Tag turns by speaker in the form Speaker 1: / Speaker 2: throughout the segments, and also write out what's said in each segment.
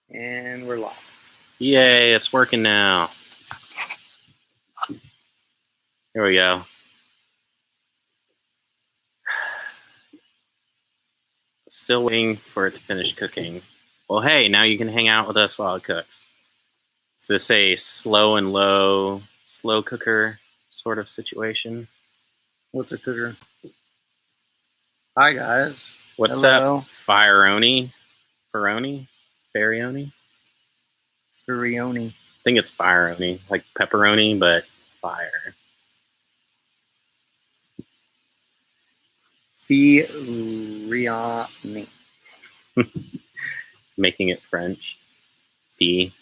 Speaker 1: And we're live.
Speaker 2: Yay, it's working now. Here we go. Still waiting for it to finish cooking. Well, hey, now you can hang out with us while it cooks. Is this a slow and low, slow cooker sort of situation?
Speaker 1: What's a cooker? Hi, guys.
Speaker 2: What's
Speaker 1: Hello.
Speaker 2: up, Fireoni? Farioni? Farioni?
Speaker 1: Furioni.
Speaker 2: I think it's Fireoni, like pepperoni, but fire.
Speaker 1: Furioni.
Speaker 2: Making it French. Fee.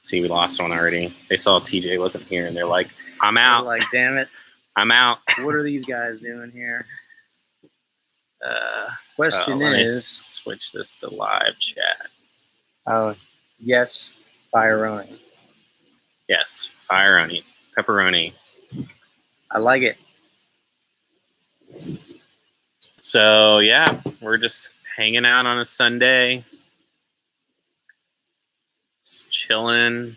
Speaker 2: See, we lost one already. They saw TJ wasn't here, and they're like, I'm out.
Speaker 1: They're like, damn it.
Speaker 2: I'm out.
Speaker 1: What are these guys doing here?
Speaker 2: Let
Speaker 1: Question
Speaker 2: me
Speaker 1: is...
Speaker 2: switch this to live chat.
Speaker 1: Oh, yes, Fironi.
Speaker 2: Yes, Fireoni. Pepperoni.
Speaker 1: I like it.
Speaker 2: So, yeah, we're just hanging out on a Sunday. Just chilling.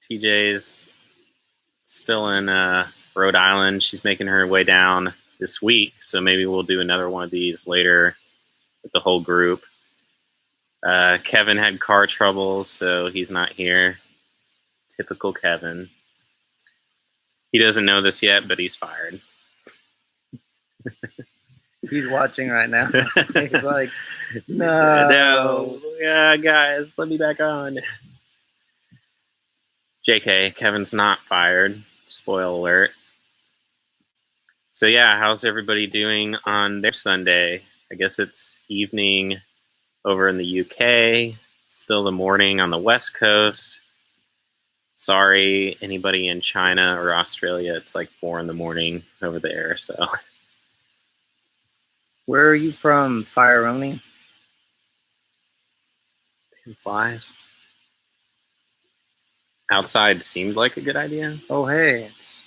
Speaker 2: TJ's still in Rhode Island. She's making her way down this week, so maybe we'll do another one of these later with the whole group. Kevin had car troubles, so he's not here. Typical Kevin. He doesn't know this yet, but he's fired.
Speaker 1: He's watching right now. He's like, no.
Speaker 2: Yeah, guys, let me back on. JK, Kevin's not fired. Spoil alert. So yeah, how's everybody doing on their Sunday? I guess it's evening over in the UK. Still the morning on the West Coast. Sorry, anybody in China or Australia, it's like 4 in the morning over there, so.
Speaker 1: Where are you from, Fironi?
Speaker 2: Flies. Outside seemed like a good idea.
Speaker 1: Oh, hey, it's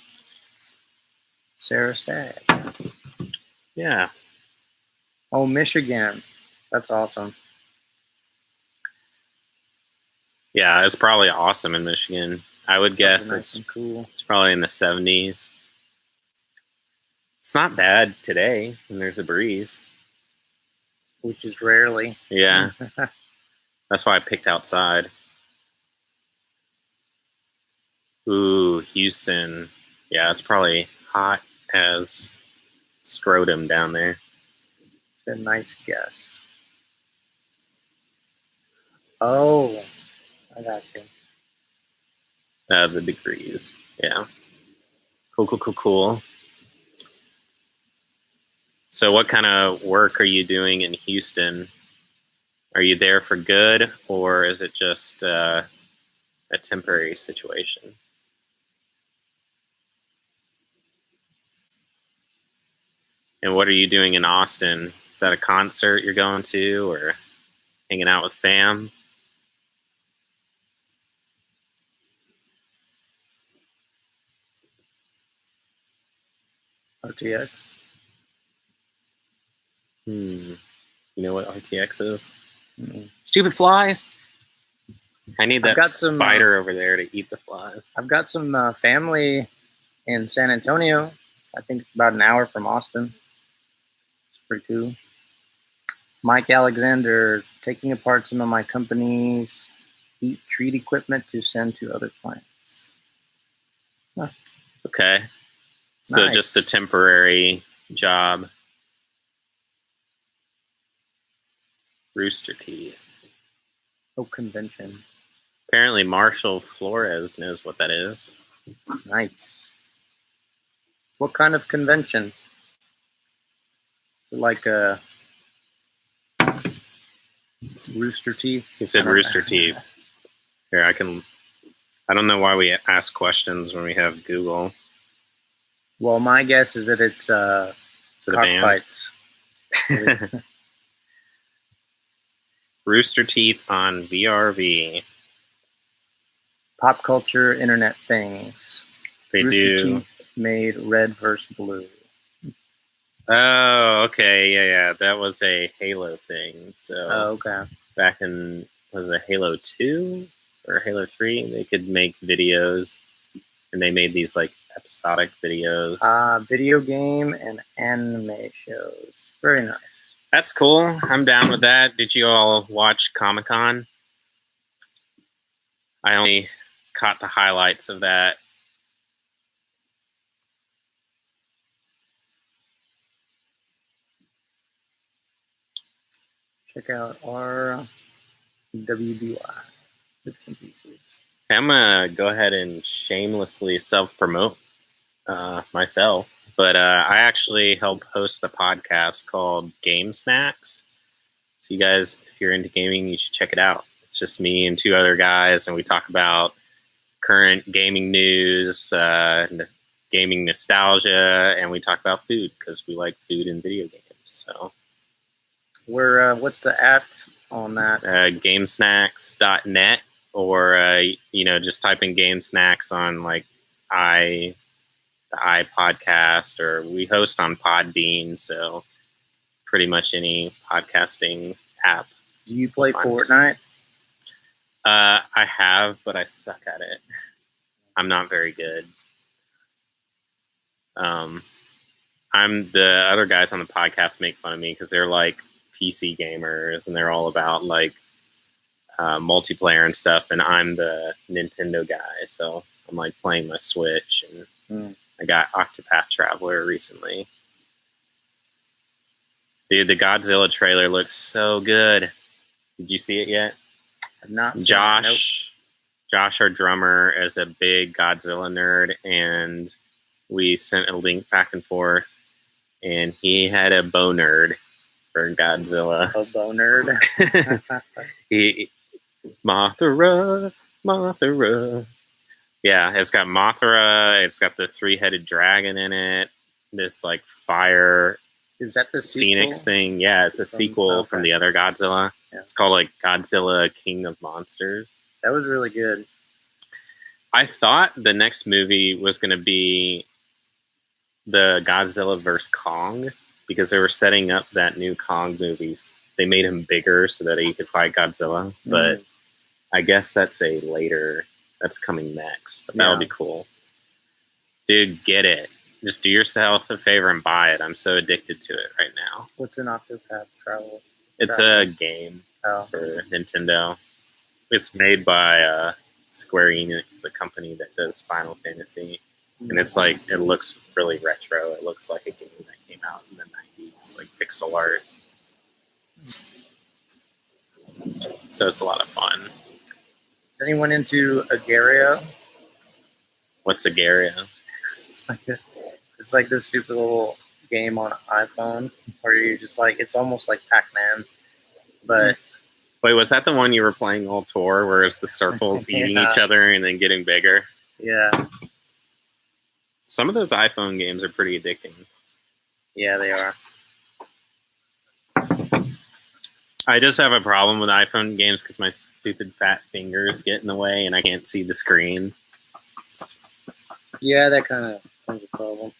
Speaker 1: Sarah Stagg.
Speaker 2: Yeah.
Speaker 1: Oh, Michigan. That's awesome.
Speaker 2: Yeah, it's probably awesome in Michigan. I would guess
Speaker 1: nice and cool.
Speaker 2: It's probably in the 70s. It's not bad today when there's a breeze.
Speaker 1: Which is rarely.
Speaker 2: Yeah. That's why I picked outside. Ooh, Houston. Yeah, it's probably hot as scrotum down there.
Speaker 1: It's a nice guess. Oh, I got you.
Speaker 2: The degrees. Yeah. Cool. So what kind of work are you doing in Houston? Are you there for good, or is it just a temporary situation? And what are you doing in Austin? Is that a concert you're going to, or hanging out with fam?
Speaker 1: RTX.
Speaker 2: You know what RTX is?
Speaker 1: Mm-hmm.
Speaker 2: Stupid flies. I need that
Speaker 1: some,
Speaker 2: spider over there to eat the flies.
Speaker 1: I've got some family in San Antonio. I think it's about an hour from Austin. It's pretty cool. Mike Alexander, taking apart some of my company's heat treat equipment to send to other clients. Huh.
Speaker 2: Okay. So
Speaker 1: nice.
Speaker 2: Just a temporary job. Rooster Teeth.
Speaker 1: Oh, convention.
Speaker 2: Apparently Marshall Flores knows what that is.
Speaker 1: Nice. What kind of convention? Like a Rooster Teeth?
Speaker 2: He said Rooster Teeth. Here, I don't know why we ask questions when we have Google.
Speaker 1: Well, my guess is that it's cockfights.
Speaker 2: Rooster Teeth on VRV.
Speaker 1: Pop culture, internet things.
Speaker 2: They
Speaker 1: Rooster
Speaker 2: do.
Speaker 1: Teeth made red versus blue.
Speaker 2: Oh, okay, yeah. That was a Halo thing. So
Speaker 1: Oh, okay.
Speaker 2: back in, was it Halo 2 or Halo 3? They could make videos, and they made these like episodic videos.
Speaker 1: Video game and anime shows. Very nice.
Speaker 2: That's cool. I'm down with that. Did you all watch Comic-Con? I only caught the highlights of that.
Speaker 1: Check out our WDY. Bits and pieces.
Speaker 2: I'm gonna go ahead and shamelessly self-promote myself, but I actually help host a podcast called Game Snacks. So you guys, if you're into gaming, you should check it out. It's just me and two other guys, and we talk about current gaming news, gaming nostalgia, and we talk about food because we like food and video games. So
Speaker 1: What's the at on that?
Speaker 2: gamesnacks.net, or just type in Game Snacks on like the iPodcast, or we host on Podbean, so pretty much any podcasting app.
Speaker 1: Do you play Fortnite?
Speaker 2: I have, but I suck at it. I'm not very good. I'm the other guys on the podcast make fun of me because they're like PC gamers and they're all about like multiplayer and stuff, and I'm the Nintendo guy, so I'm like playing my Switch, and I got Octopath Traveler recently. Dude, the Godzilla trailer looks so good. Did you see it yet?
Speaker 1: I've not seen
Speaker 2: Josh, Josh, our drummer, is a big Godzilla nerd, and we sent a link back and forth, and he had a bow nerd for Godzilla.
Speaker 1: A bow nerd?
Speaker 2: Mothra. Yeah, it's got Mothra. It's got the 3-headed dragon in it. This like fire.
Speaker 1: Is that the sequel?
Speaker 2: Phoenix thing? Yeah, it's a sequel from the other Godzilla. Yeah. It's called like Godzilla King of Monsters.
Speaker 1: That was really good.
Speaker 2: I thought the next movie was going to be the Godzilla vs. Kong, because they were setting up that new Kong movies. They made him bigger so that he could fight Godzilla, but I guess that's that's coming next, but that would be cool. Dude, get it. Just do yourself a favor and buy it. I'm so addicted to it right now.
Speaker 1: What's an Octopath Traveler?
Speaker 2: It's a game for Nintendo. It's made by Square Enix, the company that does Final Fantasy. And it's like, it looks really retro. It looks like a game that came out in the 90s, like pixel art. So it's a lot of fun.
Speaker 1: Is anyone into Agario?
Speaker 2: What's Agario?
Speaker 1: It's like this stupid little game on iPhone where you just like, it's almost like Pac-Man, but...
Speaker 2: Wait, was that the one you were playing all tour, where it's the circles eating each other and then getting bigger?
Speaker 1: Yeah.
Speaker 2: Some of those iPhone games are pretty addicting.
Speaker 1: Yeah, they are.
Speaker 2: I just have a problem with iPhone games because my stupid fat fingers get in the way and I can't see the screen.
Speaker 1: Yeah, that kind of becomes a problem.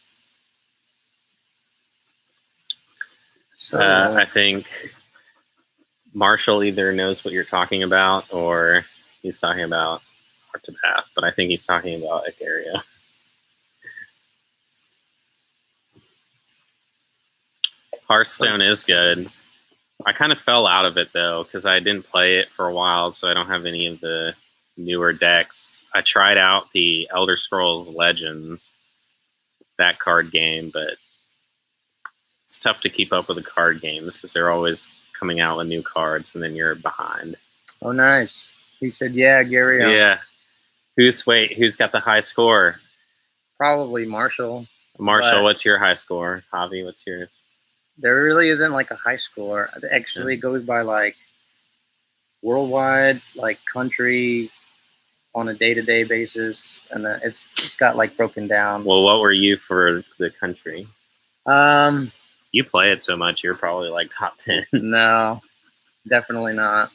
Speaker 1: So
Speaker 2: I think Marshall either knows what you're talking about or he's talking about Octopath, but I think he's talking about Agario. Hearthstone is good. I kind of fell out of it though because I didn't play it for a while, so I don't have any of the newer decks. I tried out the Elder Scrolls Legends, that card game, but it's tough to keep up with the card games because they're always coming out with new cards and then you're behind.
Speaker 1: Oh, nice. He said, yeah, Gary.
Speaker 2: Yeah. Who's got the high score?
Speaker 1: Probably Marshall.
Speaker 2: Marshall, what's your high score? Javi, what's yours?
Speaker 1: There really isn't like a high score. It actually goes by like worldwide, like country on a day-to-day basis. And it's got like broken down.
Speaker 2: Well, what were you for the country? You play it so much, you're probably like top 10.
Speaker 1: No, definitely not.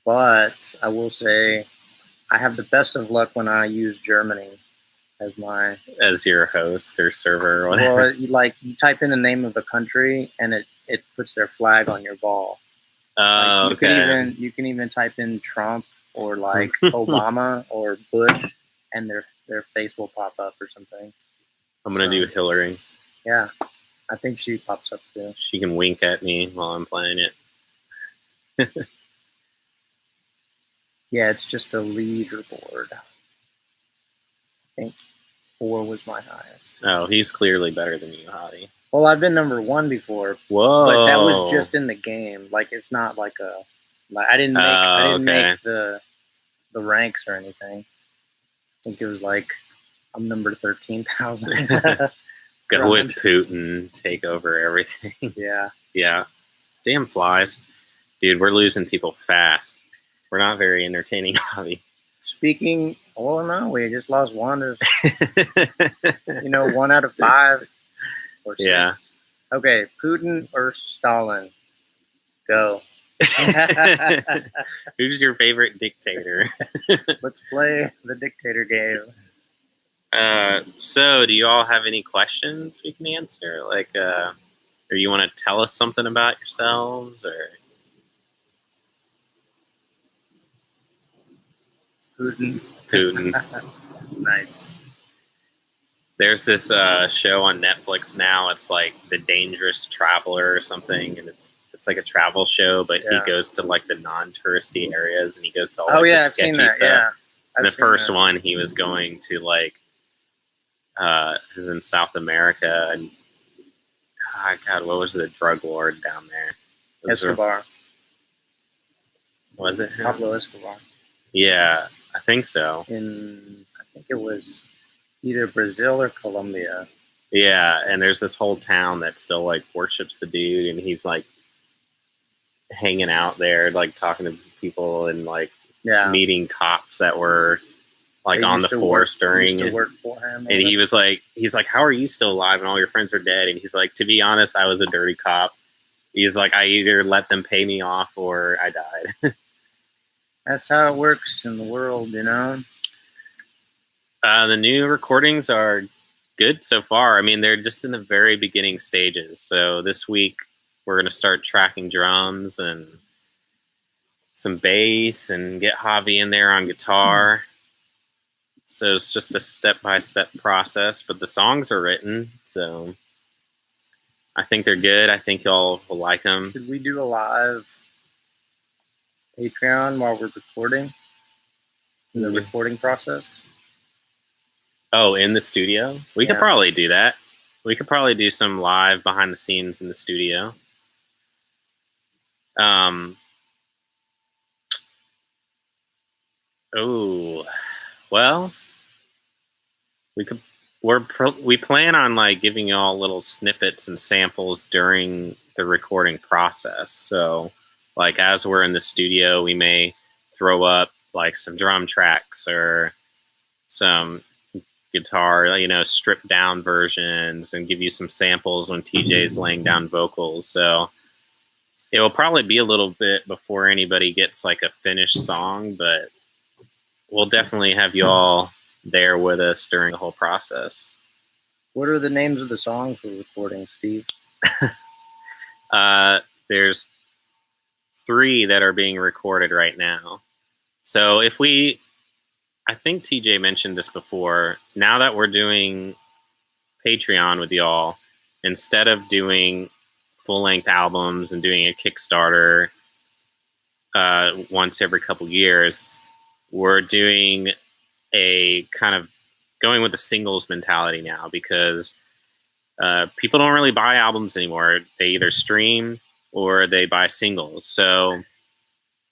Speaker 1: But I will say I have the best of luck when I use Germany.
Speaker 2: as your host or server or whatever.
Speaker 1: Well, you type in the name of the country and it puts their flag on your ball.
Speaker 2: Oh, okay.
Speaker 1: You can even type in Trump or like Obama or Bush, and their face will pop up or something.
Speaker 2: I'm gonna do Hillary.
Speaker 1: Yeah, I think she pops up too.
Speaker 2: She can wink at me while I'm playing it.
Speaker 1: Yeah, it's just a leaderboard. I think 4 was my highest.
Speaker 2: Oh, he's clearly better than you, Hottie.
Speaker 1: Well, I've been number 1 before.
Speaker 2: Whoa!
Speaker 1: But that was just in the game. Like, it's not like a. Like, I didn't make the ranks or anything. I think it was like I'm number 13,000.
Speaker 2: Go with Putin, take over everything.
Speaker 1: Yeah.
Speaker 2: Yeah. Damn flies, dude. We're losing people fast. We're not very entertaining, Hobby.
Speaker 1: Speaking, well, no, we just lost 1. There's, 1 out of 5 or 6.
Speaker 2: Yeah.
Speaker 1: Okay, Putin or Stalin? Go.
Speaker 2: Who's your favorite dictator?
Speaker 1: Let's play the dictator game.
Speaker 2: So do you all have any questions we can answer? Like, or you want to tell us something about yourselves, or? Putin.
Speaker 1: Nice.
Speaker 2: There's this show on Netflix now. It's like The Dangerous Traveler or something, and it's like a travel show, but he goes to like the non-touristy areas, and he goes to all the sketchy stuff.
Speaker 1: Yeah.
Speaker 2: The first one, he was going to like, it was in South America, and God, what was the drug lord down there?
Speaker 1: Escobar.
Speaker 2: Was it him?
Speaker 1: Pablo Escobar.
Speaker 2: Yeah, I think so.
Speaker 1: I think it was either Brazil or Colombia.
Speaker 2: Yeah, and there's this whole town that still like worships the dude, and he's like hanging out there, like talking to people and like meeting cops that were like on the force during.
Speaker 1: To work for him,
Speaker 2: and he's like, how are you still alive and all your friends are dead? And he's like, to be honest, I was a dirty cop. He's like, I either let them pay me off or I died.
Speaker 1: That's how it works in the world,
Speaker 2: The new recordings are good so far. I mean, they're just in the very beginning stages. So this week we're going to start tracking drums and some bass and get Javi in there on guitar. So it's just a step-by-step process, but the songs are written, so I think they're good. I think y'all will like them.
Speaker 1: Should we do a live Patreon while we're recording? In the recording process?
Speaker 2: Oh, in the studio? We could probably do that. We could probably do some live behind the scenes in the studio. Oh, well, we plan on like giving y'all little snippets and samples during the recording process. So like as we're in the studio, we may throw up like some drum tracks or some guitar, stripped down versions, and give you some samples when TJ's laying down vocals. So it will probably be a little bit before anybody gets like a finished song, but we'll definitely have you all there with us during the whole process.
Speaker 1: What are the names of the songs we're recording, Steve?
Speaker 2: There's 3 that are being recorded right now. So I think TJ mentioned this before, now that we're doing Patreon with y'all, instead of doing full-length albums and doing a Kickstarter once every couple years, we're doing a kind of going with the singles mentality now, because people don't really buy albums anymore. They either stream or they buy singles. So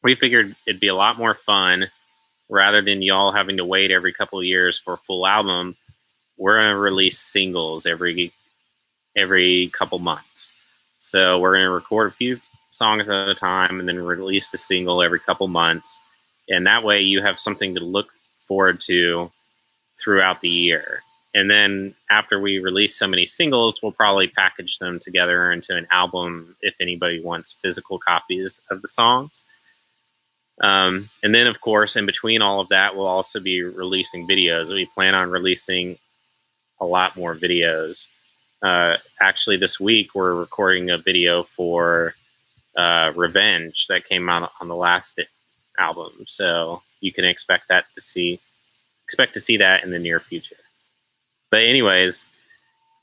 Speaker 2: we figured it'd be a lot more fun, rather than y'all having to wait every couple of years for a full album. We're going to release singles every couple months. So we're going to record a few songs at a time and then release the single every couple months. And that way you have something to look forward to throughout the year. And then after we release so many singles, we'll probably package them together into an album if anybody wants physical copies of the songs. And then, of course, in between all of that, we'll also be releasing videos. We plan on releasing a lot more videos. Actually, this week we're recording a video for Revenge that came out on the last album, so you can expect to see that in the near future. But anyways,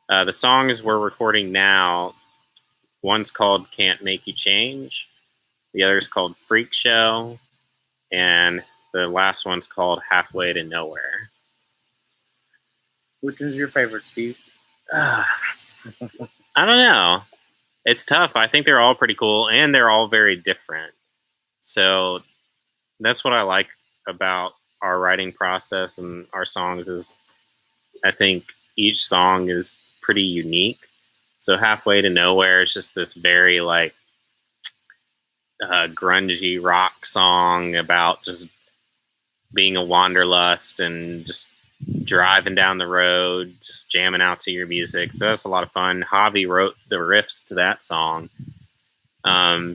Speaker 2: the songs we're recording now, one's called Can't Make You Change, the other's called Freak Show, and the last one's called Halfway to Nowhere.
Speaker 1: Which is your favorite, Steve?
Speaker 2: I don't know. It's tough. I think they're all pretty cool, and they're all very different. So that's what I like about our writing process and our songs is I think each song is pretty unique. So Halfway to Nowhere is just this very like grungy rock song about just being a wanderlust and just driving down the road, just jamming out to your music. So that's a lot of fun. Javi wrote the riffs to that song.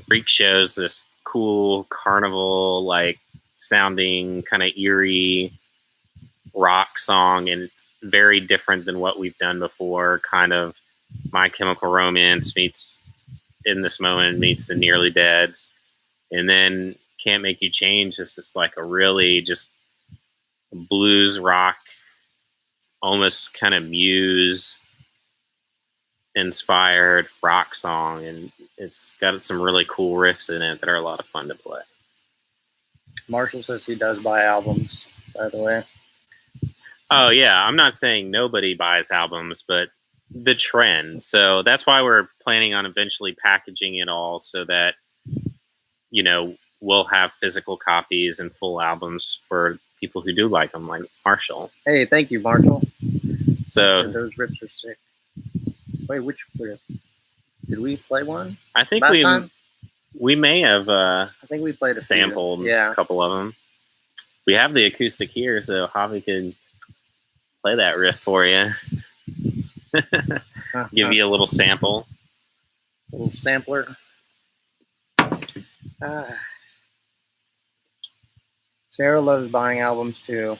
Speaker 2: Freak Show's this cool carnival like sounding kind of eerie rock song, and it's very different than what we've done before. Kind of My Chemical Romance meets In This Moment meets The Nearly Deads, and then Can't Make You Change is just like a really just blues rock, almost kind of Muse inspired rock song, and it's got some really cool riffs in it that are a lot of fun to play.
Speaker 1: Marshall says he does buy albums, by the way.
Speaker 2: Oh yeah, I'm not saying nobody buys albums, but the trend. So that's why we're planning on eventually packaging it all so that, you know, we'll have physical copies and full albums for people who do like them, like Marshall.
Speaker 1: Hey, thank you, Marshall.
Speaker 2: So
Speaker 1: those rips are sick. Wait, which riff? Did we play one?
Speaker 2: I think
Speaker 1: last time?
Speaker 2: We may have
Speaker 1: I think we played
Speaker 2: sampled a couple of them. We have the acoustic here, so Javi can play that riff for you. Give you a little sample.
Speaker 1: A little sampler. Sarah loves buying albums too.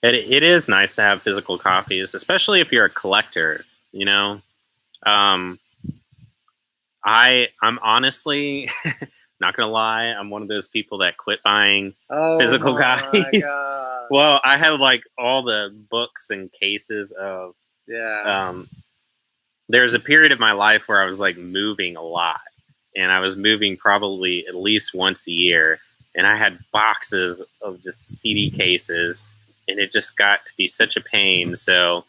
Speaker 2: It is nice to have physical copies, especially if you're a collector, you know. I'm honestly not gonna lie, I'm one of those people that quit buying physical copies. Well, I have like all the books and cases of there's a period of my life where I was like moving a lot, and I was moving probably at least once a year, and I had boxes of just CD cases, and it just got to be such a pain. So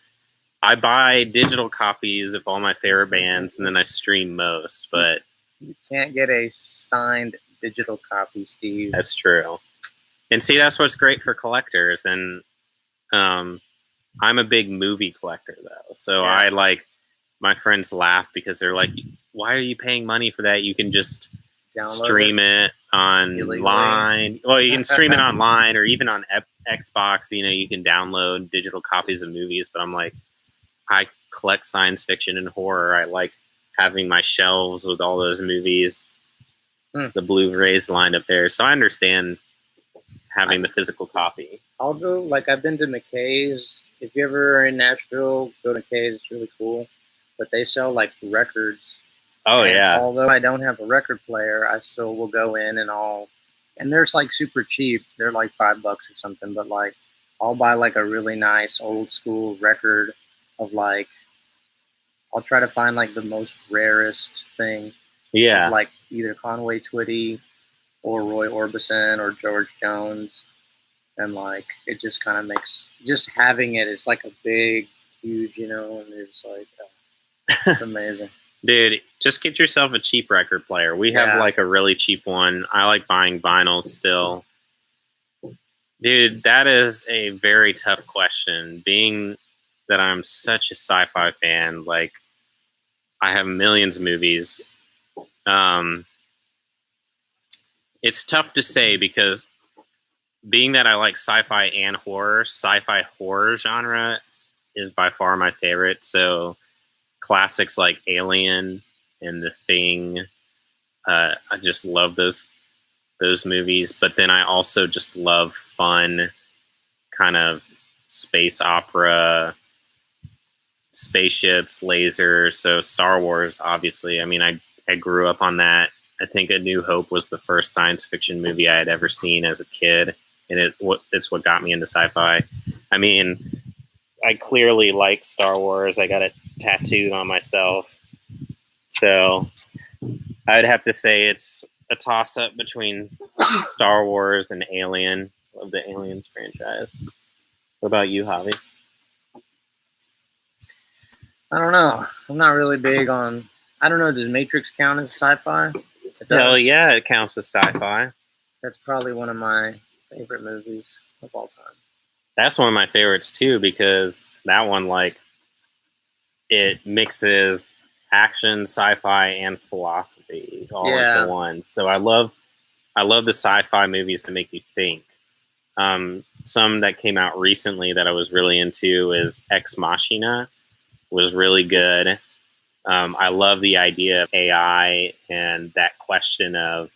Speaker 2: I buy digital copies of all my favorite bands, and then I stream most. But
Speaker 1: you can't get a signed digital copy, Steve.
Speaker 2: That's true. And see, that's what's great for collectors. And I'm a big movie collector, though. So I like, my friends laugh because they're like, why are you paying money for that? You can just stream it online. Well, you can stream it online or even on Xbox. You know, you can download digital copies of movies. But I'm like, I collect science fiction and horror. I like having my shelves with all those movies, the Blu-rays lined up there. So I understand having the physical copy.
Speaker 1: I'll go, like, I've been to McKay's. If you ever are in Nashville, go to McKay's. It's really cool. But they sell, like, records.
Speaker 2: Oh, yeah.
Speaker 1: Although I don't have a record player, I still will go in and and they're, like, super cheap. They're, like, $5 or something. But, like, I'll buy, like, a really nice old school record of, like, I'll try to find, like, the most rarest thing.
Speaker 2: Yeah.
Speaker 1: Like, either Conway Twitty or Roy Orbison or George Jones. And, like, it just kind of makes, just having it is, like, a big, huge, you know, and it's, like, it's amazing.
Speaker 2: Dude, just get yourself a cheap record player. We have, like, a really cheap one. I like buying vinyls still. Dude, that is a very tough question. Being that I'm such a sci-fi fan, like, I have millions of movies. It's tough to say because being that I like sci-fi and horror, sci-fi horror genre is by far my favorite. So classics like Alien and The Thing, I just love those those movies. But then I also just love fun kind of space opera, spaceships, lasers. So Star Wars, obviously. I mean, I grew up on that. I think A New Hope was the first science fiction movie I had ever seen as a kid, and it's what got me into sci-fi. I mean, I clearly like Star Wars. I got it tattooed on myself. So I'd have to say it's a toss-up between Star Wars and Alien. Love the Aliens franchise. What about you, Javi?
Speaker 1: I don't know. I'm not really big on. I don't know. Does Matrix count as sci-fi?
Speaker 2: Hell yeah, it counts as sci-fi.
Speaker 1: That's probably one of my favorite movies of all time.
Speaker 2: That's one of my favorites too, because that one, like, it mixes action, sci-fi, and philosophy all into one. So I love the sci-fi movies that make you think. Some that came out recently that I was really into is Ex Machina. Was really good. I love the idea of AI and that question of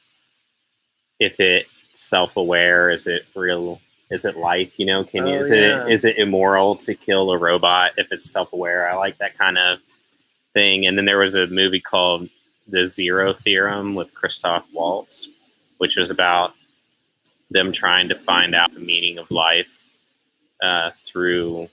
Speaker 2: if it's self-aware, is it real? Is it life? You know, is it immoral to kill a robot if it's self-aware? I like that kind of thing. And then there was a movie called The Zero Theorem with Christoph Waltz, which was about them trying to find out the meaning of life through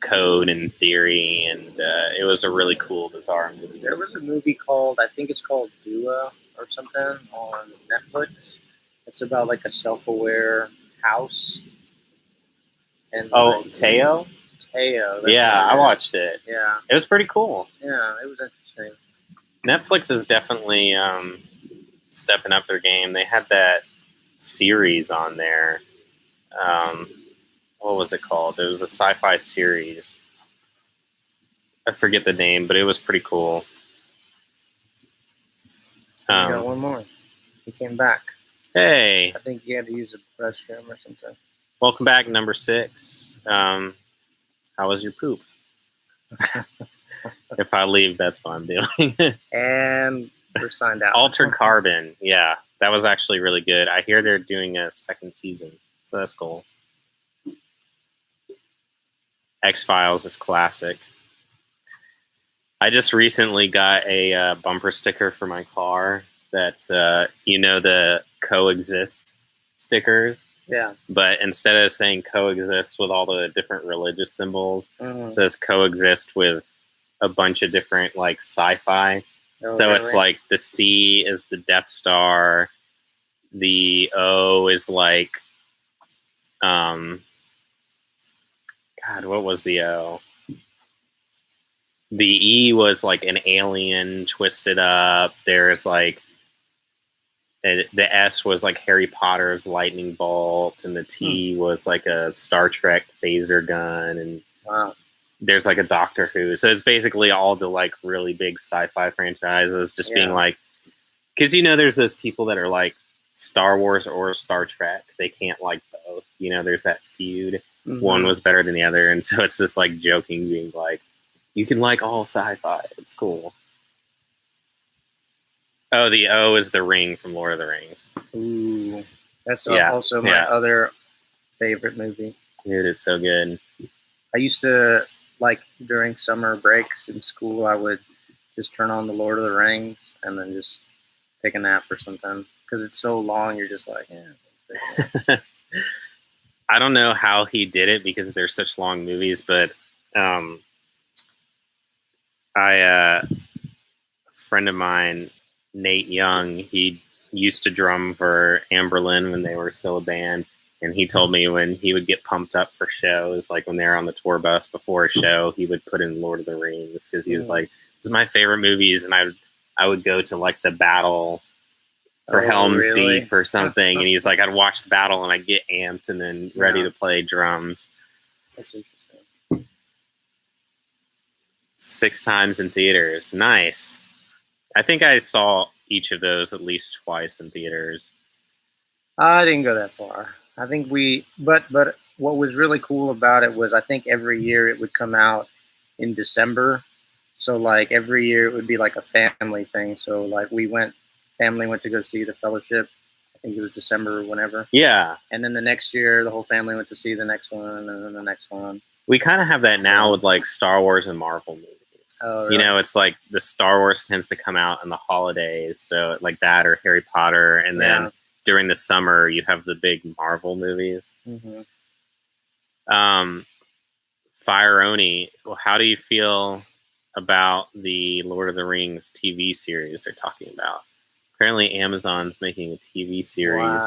Speaker 2: code and theory, and it was a really cool, bizarre movie.
Speaker 1: There was a movie called, I think it's called Dua or something, on Netflix. It's about like a self-aware house. And
Speaker 2: Teo?
Speaker 1: Teo.
Speaker 2: Yeah, I watched it.
Speaker 1: Yeah.
Speaker 2: It was pretty cool.
Speaker 1: Yeah, it was interesting.
Speaker 2: Netflix is definitely stepping up their game. They had that series on there. What was it called? It was a sci-fi series. I forget the name, but it was pretty cool.
Speaker 1: We got one more. He came back.
Speaker 2: Hey.
Speaker 1: I think he had to use a restroom or something.
Speaker 2: Welcome back, number 6. How was your poop? If I leave, that's what I'm doing.
Speaker 1: And we're signed out.
Speaker 2: Altered Carbon. Yeah, that was actually really good. I hear they're doing a 2nd season, so that's cool. X-Files is classic. I just recently got a bumper sticker for my car that's, the coexist stickers.
Speaker 1: Yeah.
Speaker 2: But instead of saying coexist with all the different religious symbols, it says coexist with a bunch of different, like, sci-fi. So really? It's like the C is the Death Star. The O is like, God, what was the O? The E was like an alien twisted up. There's like, the S was like Harry Potter's lightning bolt, and the T was like a Star Trek phaser gun, and there's like a Doctor Who. So it's basically all the like really big sci-fi franchises just being like, because there's those people that are like Star Wars or Star Trek. They can't like both. There's that feud. One was better than the other, and so it's just like joking, being like, you can like all sci-fi. It's cool. Oh, the O is the ring from Lord of the Rings.
Speaker 1: Ooh. That's also my other favorite movie.
Speaker 2: Dude, it's so good.
Speaker 1: I used to, like, during summer breaks in school, I would just turn on the Lord of the Rings and then just take a nap or something. Because it's so long, you're just like, yeah.
Speaker 2: I don't know how he did it because they're such long movies, but a friend of mine, Nate Young, he used to drum for Amberlin when they were still a band, and he told me when he would get pumped up for shows, like when they were on the tour bus before a show, he would put in Lord of the Rings because he was like, "This is my favorite movies," and I would go to like the battle for Helm's Deep or something, and he's like, I'd watch the battle and I'd get amped and then ready to play drums.
Speaker 1: That's interesting.
Speaker 2: 6 times in theaters. Nice. I think I saw each of those at least twice in theaters.
Speaker 1: I didn't go that far. I think but what was really cool about it was I think every year it would come out in December. So like every year it would be like a family thing. So like family went to go see The Fellowship think it was December or whenever.
Speaker 2: Yeah.
Speaker 1: And then the next year, the whole family went to see the next one, and then the next one.
Speaker 2: We kind of have that now with like Star Wars and Marvel movies.
Speaker 1: Oh, really?
Speaker 2: You know, it's like the Star Wars tends to come out in the holidays, so like that, or Harry Potter, and then during the summer you have the big Marvel movies. Fire Oni, well, how do you feel about the Lord of the Rings TV series they're talking about? Apparently Amazon's making a TV series,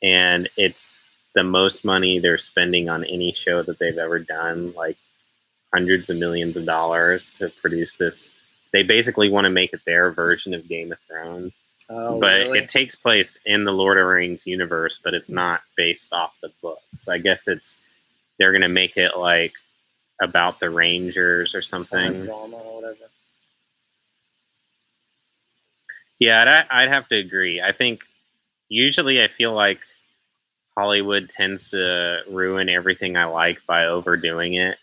Speaker 2: and it's the most money they're spending on any show that they've ever done, like hundreds of millions of dollars to produce this. They basically want to make it their version of Game of Thrones. But really? It takes place in the Lord of the Rings universe, but it's not based off the books. I guess they're going to make it like about the Rangers or something.
Speaker 1: Drama or whatever.
Speaker 2: Yeah, I'd have to agree. I think usually I feel like Hollywood tends to ruin everything I like by overdoing it.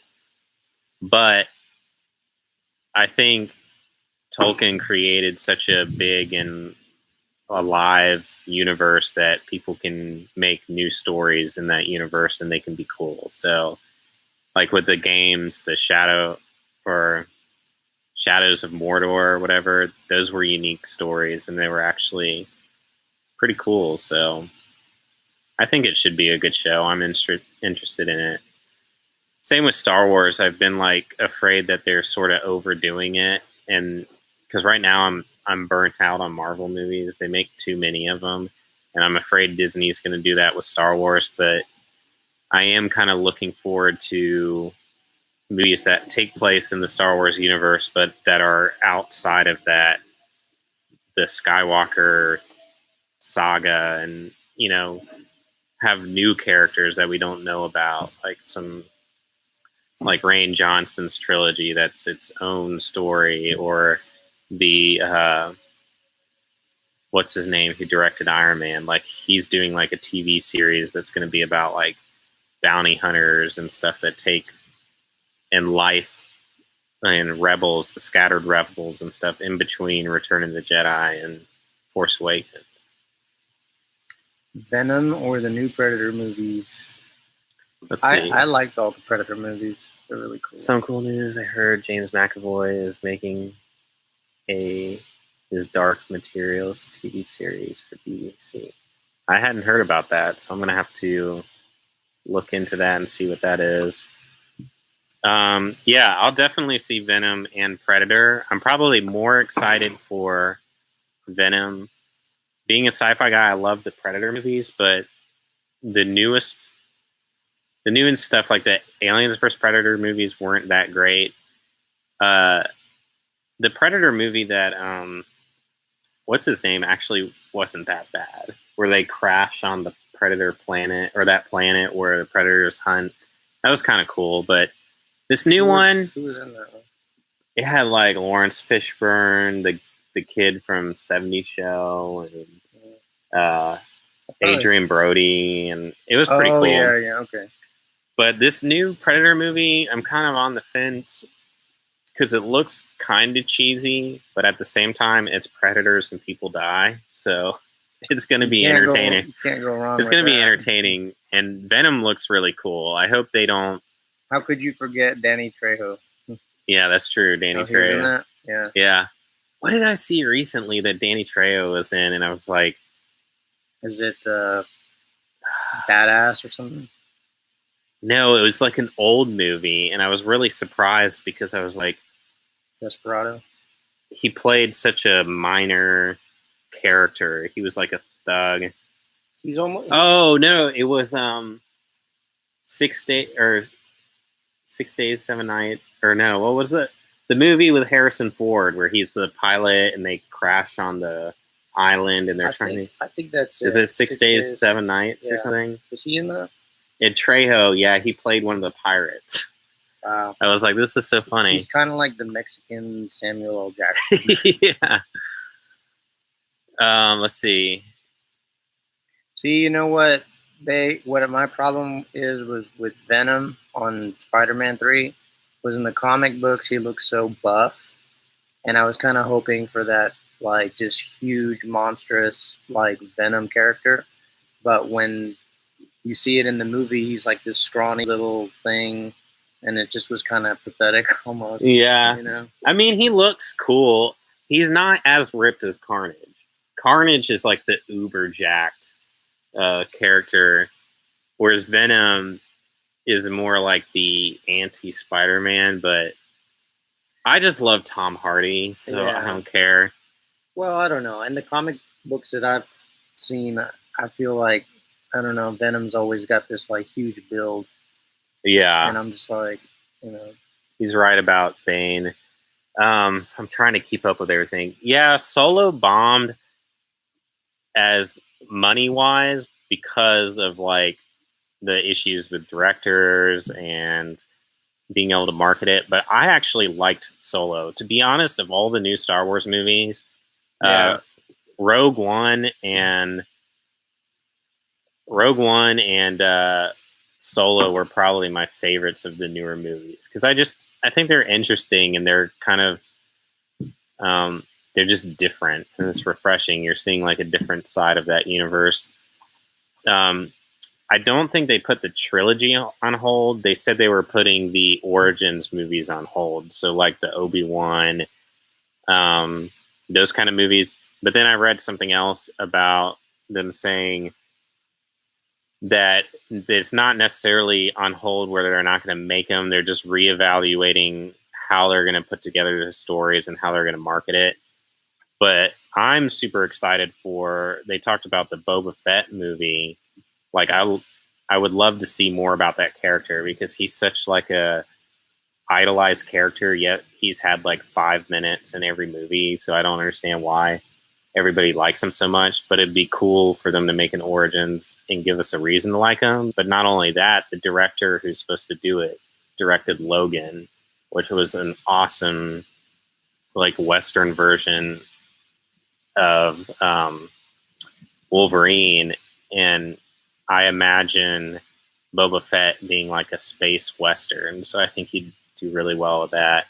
Speaker 2: But I think Tolkien created such a big and alive universe that people can make new stories in that universe and they can be cool. So, like with the games, the Shadows of Mordor or whatever, those were unique stories and they were actually pretty cool. So, I think it should be a good show. I'm interested in it. Same with Star Wars. I've been like afraid that they're sort of overdoing it, and because right now I'm burnt out on Marvel movies. They make too many of them, and I'm afraid Disney's going to do that with Star Wars. But I am kind of looking forward to movies that take place in the Star Wars universe, but that are outside of that, the Skywalker saga, and have new characters that we don't know about, like Rian Johnson's trilogy that's its own story, or the what's his name who directed Iron Man, like he's doing like a TV series that's going to be about like bounty hunters and stuff that take in life and rebels, the scattered rebels and stuff in between Return of the Jedi and Force Awakens.
Speaker 1: Venom or the new Predator movies?
Speaker 2: Let's see.
Speaker 1: I liked all the Predator movies. They're really cool.
Speaker 2: Some cool news. I heard James McAvoy is making his Dark Materials TV series for BBC. I hadn't heard about that, so I'm going to have to look into that and see what that is. Yeah, I'll definitely see Venom and Predator. I'm probably more excited for Venom. Being a sci-fi guy, I love the Predator movies, but the new stuff like the Aliens vs. Predator movies weren't that great. The Predator movie that what's his name actually wasn't that bad, where they crash on the Predator planet, or that planet where the Predators hunt. That was kind of cool, but this new one,
Speaker 1: who was in that one?
Speaker 2: It had like Lawrence Fishburne, the kid from '70s Show, and Adrian Brody, and it was pretty cool.
Speaker 1: Yeah, okay.
Speaker 2: But this new Predator movie, I'm kind of on the fence because it looks kind of cheesy, but at the same time, it's predators and people die, so it's going to be entertaining.
Speaker 1: You can't go wrong.
Speaker 2: It's going to be entertaining, and Venom looks really cool. I hope they don't.
Speaker 1: How could you forget Danny Trejo?
Speaker 2: Yeah, that's true. Danny Trejo.
Speaker 1: In that? Yeah.
Speaker 2: Yeah. What did I see recently that Danny Trejo was in, and I was like,
Speaker 1: is it Badass or something?
Speaker 2: No, it was like an old movie, and I was really surprised because I was like,
Speaker 1: Desperado?
Speaker 2: He played such a minor character. He was like a thug.
Speaker 1: He's almost...
Speaker 2: Oh, no, it was 6 Days, 7 Nights, or no, what was it? The movie with Harrison Ford where he's the pilot and they crash on the island and they're trying to...
Speaker 1: I think that's...
Speaker 2: Is it 6 Days, 7 Nights or something?
Speaker 1: Was he in that?
Speaker 2: And Trejo, yeah, he played one of the pirates.
Speaker 1: Wow.
Speaker 2: I was like, this is so funny.
Speaker 1: He's kind of like the Mexican Samuel L. Jackson.
Speaker 2: Yeah. Let's see.
Speaker 1: See, you know what? What my problem was with Venom on Spider-Man 3 was in the comic books he looks so buff, and I was kind of hoping for that like just huge, monstrous, like Venom character. But when you see it in the movie, he's like this scrawny little thing, and it just was kind of pathetic almost.
Speaker 2: Yeah.
Speaker 1: You know?
Speaker 2: I mean, he looks cool. He's not as ripped as Carnage. Carnage is like the uber jacked character, whereas Venom is more like the anti Spider-Man. But I just love Tom Hardy, so I don't care.
Speaker 1: Well, I don't know. In the comic books that I've seen, I feel like, I don't know, Venom's always got this like huge build,
Speaker 2: Yeah,
Speaker 1: and I'm just like, you know,
Speaker 2: he's right about Bane. I'm trying to keep up with everything. Yeah, Solo bombed as money wise because of like the issues with directors and being able to market it. But I actually liked Solo. To be honest, of all the new Star Wars movies, Rogue One and Solo were probably my favorites of the newer movies because I think they're interesting and they're kind of they're just different and it's refreshing. You're seeing like a different side of that universe. I don't think they put the trilogy on hold. They said they were putting the Origins movies on hold. So like the Obi-Wan, those kind of movies. But then I read something else about them saying that it's not necessarily on hold where they're not going to make them. They're just reevaluating how they're going to put together the stories and how they're going to market it. But I'm super excited they talked about the Boba Fett movie. Like I would love to see more about that character because he's such like a idolized character, yet he's had like 5 minutes in every movie. So I don't understand why everybody likes him so much, but it'd be cool for them to make an Origins and give us a reason to like him. But not only that, the director who's supposed to do it directed Logan, which was an awesome like Western version of Wolverine. And I imagine Boba Fett being like a space Western. So I think he'd do really well with that.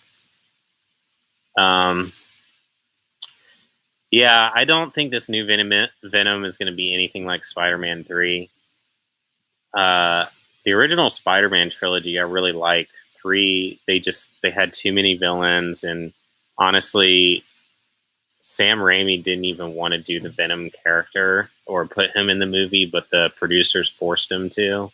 Speaker 2: Yeah, I don't think this new Venom is going to be anything like Spider-Man 3. The original Spider-Man trilogy, I really like. 3, they had too many villains, and honestly, Sam Raimi didn't even want to do the Venom character or put him in the movie, but the producers forced him to.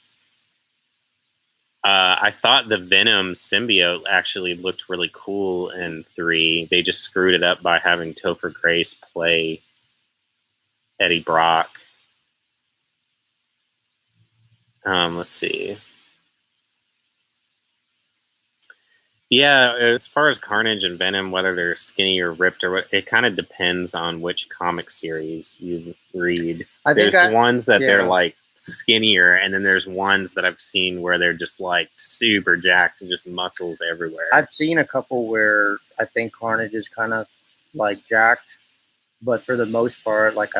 Speaker 2: I thought the Venom symbiote actually looked really cool in 3. They just screwed it up by having Topher Grace play Eddie Brock. Let's see. Yeah, as far as Carnage and Venom, whether they're skinny or ripped or what, it kind of depends on which comic series you read. There's ones that they're like skinnier, and then there's ones that I've seen where they're just like super jacked and just muscles everywhere.
Speaker 1: I've seen a couple where I think Carnage is kind of like jacked, but for the most part, like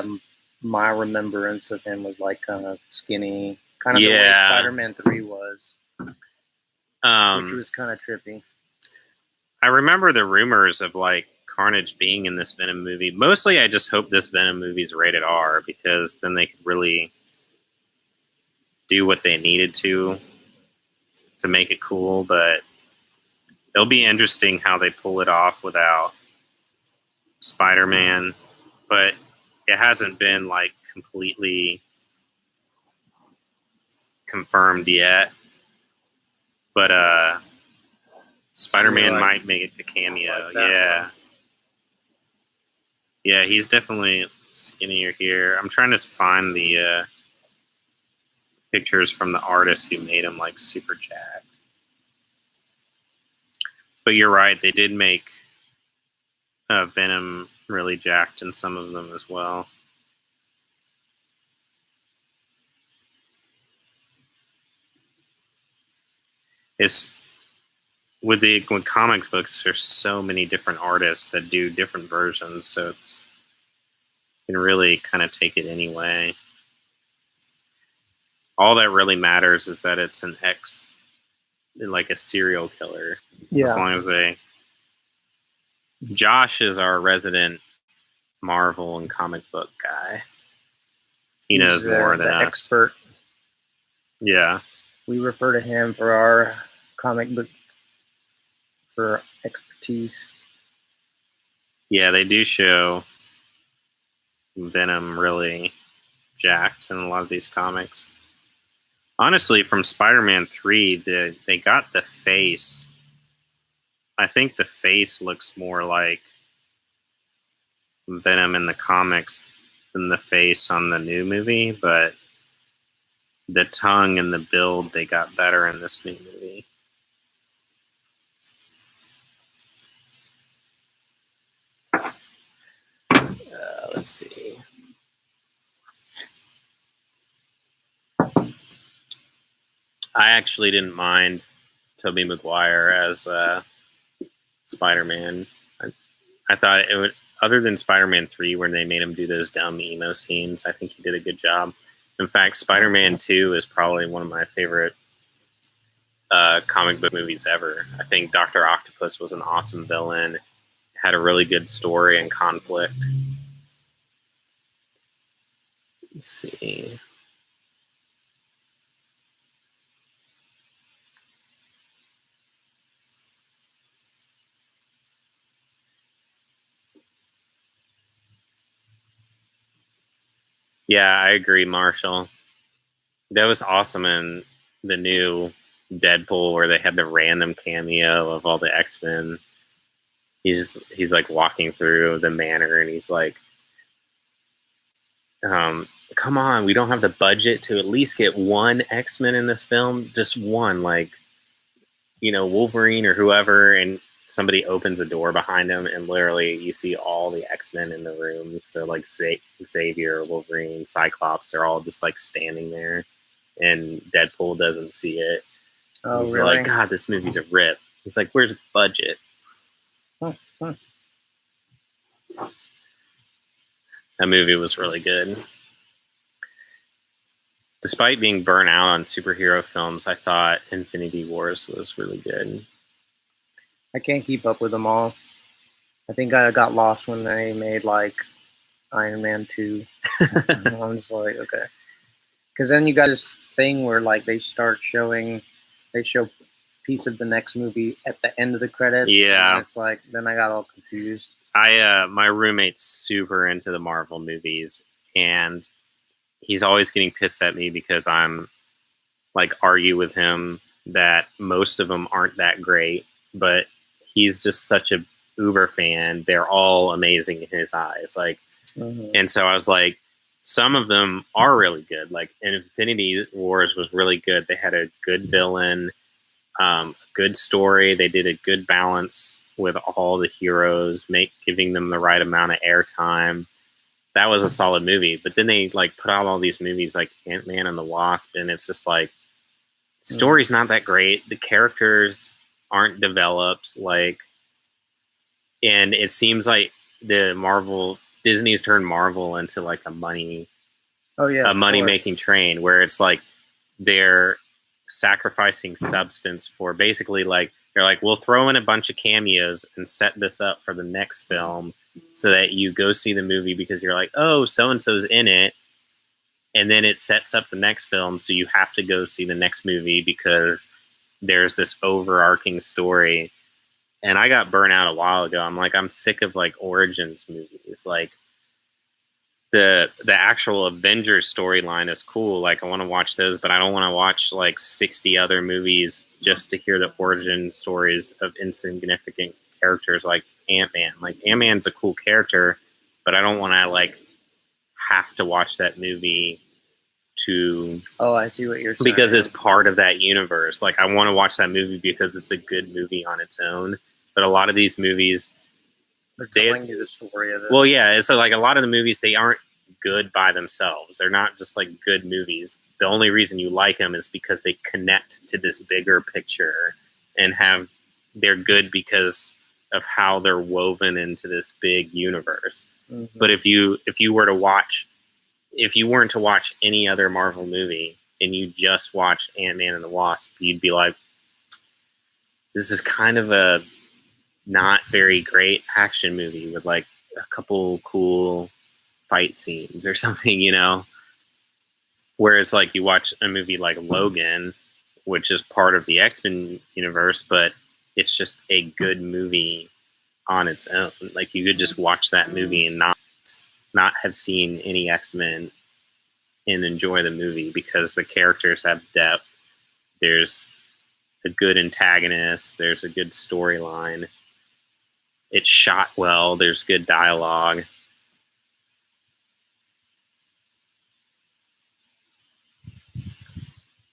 Speaker 1: my remembrance of him was like kind of skinny, kind of the way Spider-Man 3 was, which was kind of trippy.
Speaker 2: I remember the rumors of like Carnage being in this Venom movie. Mostly, I just hope this Venom movie's rated R because then they could really do what they needed to make it cool. But it'll be interesting how they pull it off without Spider-Man. But it hasn't been like completely confirmed yet. But Spider-Man might make a cameo. Yeah. Yeah, he's definitely skinnier here. I'm trying to find the pictures from the artist who made him like super jacked. But you're right, they did make Venom really jacked in some of them as well. It's with comics books, there's so many different artists that do different versions, so it's you can really kind of take it anyway. All that really matters is that it's an like a serial killer. Yeah. As long as Josh is our resident Marvel and comic book guy. He
Speaker 1: He's
Speaker 2: knows more than
Speaker 1: the
Speaker 2: us.
Speaker 1: expert.
Speaker 2: Yeah.
Speaker 1: We refer to him for our comic book for expertise.
Speaker 2: Yeah, they do show Venom really jacked in a lot of these comics. Honestly, from Spider-Man 3, they got the face. I think the face looks more like Venom in the comics than the face on the new movie, but the tongue and the build, they got better in this new movie. Let's see. I actually didn't mind Tobey Maguire as Spider-Man. I thought it would, other than Spider-Man 3, where they made him do those dumb emo scenes, I think he did a good job. In fact, Spider-Man 2 is probably one of my favorite comic book movies ever. I think Dr. Octopus was an awesome villain, had a really good story and conflict. Let's see. Yeah, I agree, Marshall. That was awesome in the new Deadpool where they had the random cameo of all the X-Men. He's like walking through the manor and he's like, come on, we don't have the budget to at least get one X-Men in this film, just one, like, Wolverine or whoever, and somebody opens a door behind him and literally you see all the X-Men in the room. So like Xavier, Wolverine, Cyclops are all just like standing there and Deadpool doesn't see it.
Speaker 1: Oh,
Speaker 2: he's
Speaker 1: really?
Speaker 2: like, God, this movie's a rip. He's like, where's the budget? That movie was really good. Despite being burnt out on superhero films, I thought Infinity Wars was really good.
Speaker 1: I can't keep up with them all. I think I got lost when they made like Iron Man 2. I'm just like, okay. Because then you got this thing where like they show piece of the next movie at the end of the credits.
Speaker 2: Yeah.
Speaker 1: And it's like, then I got all confused.
Speaker 2: My roommate's super into the Marvel movies, and he's always getting pissed at me because I'm like argue with him that most of them aren't that great, but he's just such a uber fan. They're all amazing in his eyes. Like, and so I was like, some of them are really good. Like Infinity Wars was really good. They had a good villain, good story. They did a good balance with all the heroes, giving them the right amount of airtime. That was a solid movie. But then they like put out all these movies like Ant-Man and the Wasp, and it's just like story's not that great. The characters aren't developed, like, and it seems like Disney's turned Marvel into like a money making train where it's like they're sacrificing substance for basically like they're like, we'll throw in a bunch of cameos and set this up for the next film so that you go see the movie because you're like, oh, so and so's in it, and then it sets up the next film, so you have to go see the next movie because there's this overarching story. And I got burnt out a while ago. I'm like, I'm sick of like origins movies. Like the actual Avengers storyline is cool. Like I want to watch those, but I don't want to watch like 60 other movies just to hear the origin stories of insignificant characters like Ant-Man. Like Ant-Man's a cool character, but I don't want to like have to watch that movie to
Speaker 1: I see what you're saying.
Speaker 2: Because it's part of that universe. Like I want to watch that movie because it's a good movie on its own. But a lot of these movies,
Speaker 1: they're telling you the story of it.
Speaker 2: Well, yeah, it's like a lot of the movies, they aren't good by themselves. They're not just like good movies. The only reason you like them is because they connect to this bigger picture and they're good because of how they're woven into this big universe. Mm-hmm. But if you weren't to watch any other Marvel movie and you just watch Ant-Man and the Wasp, you'd be like, this is kind of a not very great action movie with like a couple cool fight scenes or something, you know. Whereas like you watch a movie like Logan, which is part of the X-Men universe, but it's just a good movie on its own. Like you could just watch that movie and not have seen any X-Men and enjoy the movie because the characters have depth. There's a good antagonist. There's a good storyline. It's shot well. There's good dialogue.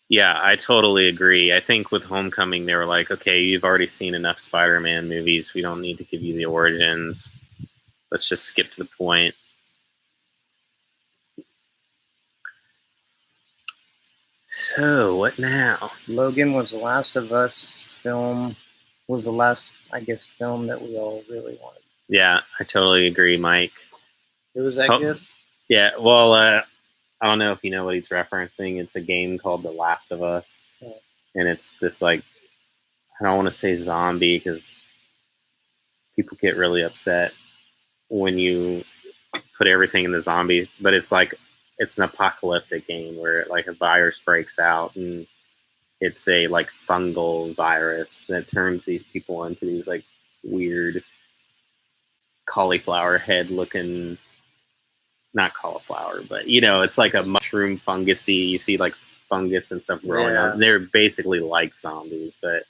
Speaker 2: Yeah, I totally agree. I think with Homecoming, they were like, okay, you've already seen enough Spider-Man movies. We don't need to give you the origins. Let's just skip to the point. So, what now?
Speaker 1: Logan was the Last of Us film. Was the last, I guess, film that we all really wanted.
Speaker 2: Yeah, I totally agree, Mike.
Speaker 1: It was that good?
Speaker 2: Yeah, well, I don't know if you know what he's referencing. It's a game called The Last of Us.
Speaker 1: Oh.
Speaker 2: And it's this, like, I don't want to say zombie because people get really upset when you put everything in the zombie, but it's like, it's an apocalyptic game where like a virus breaks out and it's a like fungal virus that turns these people into these like weird cauliflower head looking, not cauliflower, but you know, it's like a mushroom fungusy. You see like fungus and stuff growing on. They're basically like zombies, but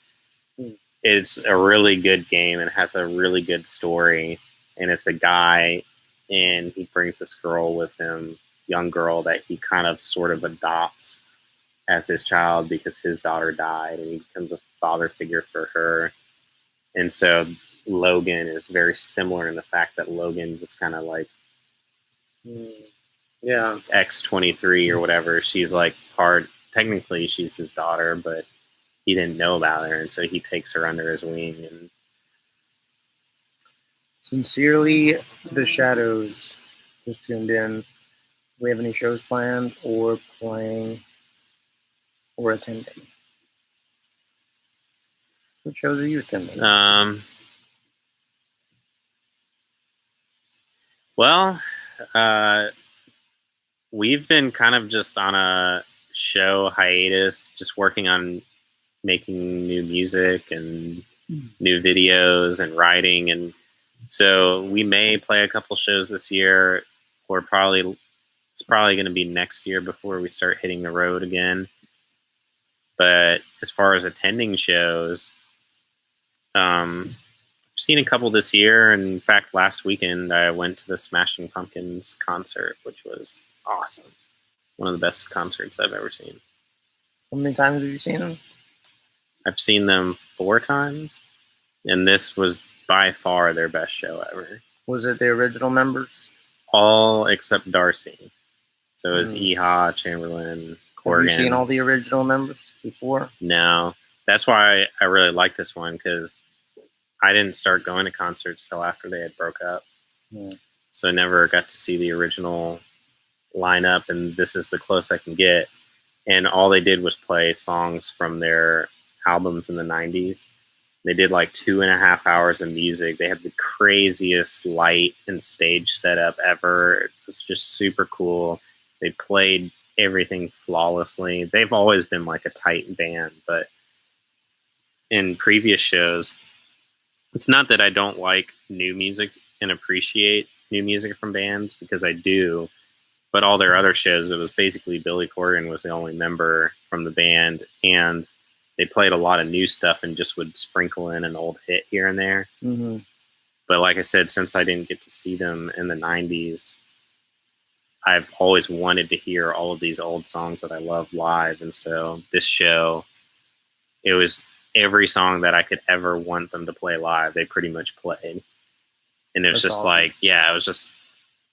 Speaker 2: it's a really good game and has a really good story. And it's a guy and he brings this girl with him, young girl that he kind of sort of adopts as his child because his daughter died and he becomes a father figure for her. And so Logan is very similar in the fact that Logan just kind of like X-23 or whatever. She's like technically she's his daughter, but he didn't know about her, and so he takes her under his wing. And
Speaker 1: Sincerely, The Shadows just tuned in. Do we have any shows planned or playing or attending? What shows are you attending?
Speaker 2: Well, we've been kind of just on a show hiatus, just working on making new music and new videos and writing. And so we may play a couple shows this year, or it's probably going to be next year before we start hitting the road again. But as far as attending shows, I've seen a couple this year. And in fact, last weekend I went to the Smashing Pumpkins concert, which was awesome. One of the best concerts I've ever seen.
Speaker 1: How many times have you seen them?
Speaker 2: I've seen them 4 times, and this was by far their best show ever.
Speaker 1: Was it the original members?
Speaker 2: All except Darcy. So it was Eha, Chamberlain, Corgan.
Speaker 1: Have you seen all the original members before?
Speaker 2: No. That's why I really like this one, because I didn't start going to concerts till after they had broke up. So I never got to see the original lineup, and this is the close I can get. And all they did was play songs from their albums in the 90s. They did like 2.5 hours of music. They had the craziest light and stage setup ever. It was just super cool. They played everything flawlessly. They've always been like a tight band, but in previous shows, it's not that I don't like new music and appreciate new music from bands, because I do, but all their other shows, it was basically Billy Corgan was the only member from the band, and they played a lot of new stuff and just would sprinkle in an old hit here and there. But like I said, since I didn't get to see them in the 90s, I've always wanted to hear all of these old songs that I love live. And so this show, it was every song that I could ever want them to play live, they pretty much played. And it was just awesome. Like, yeah, it was just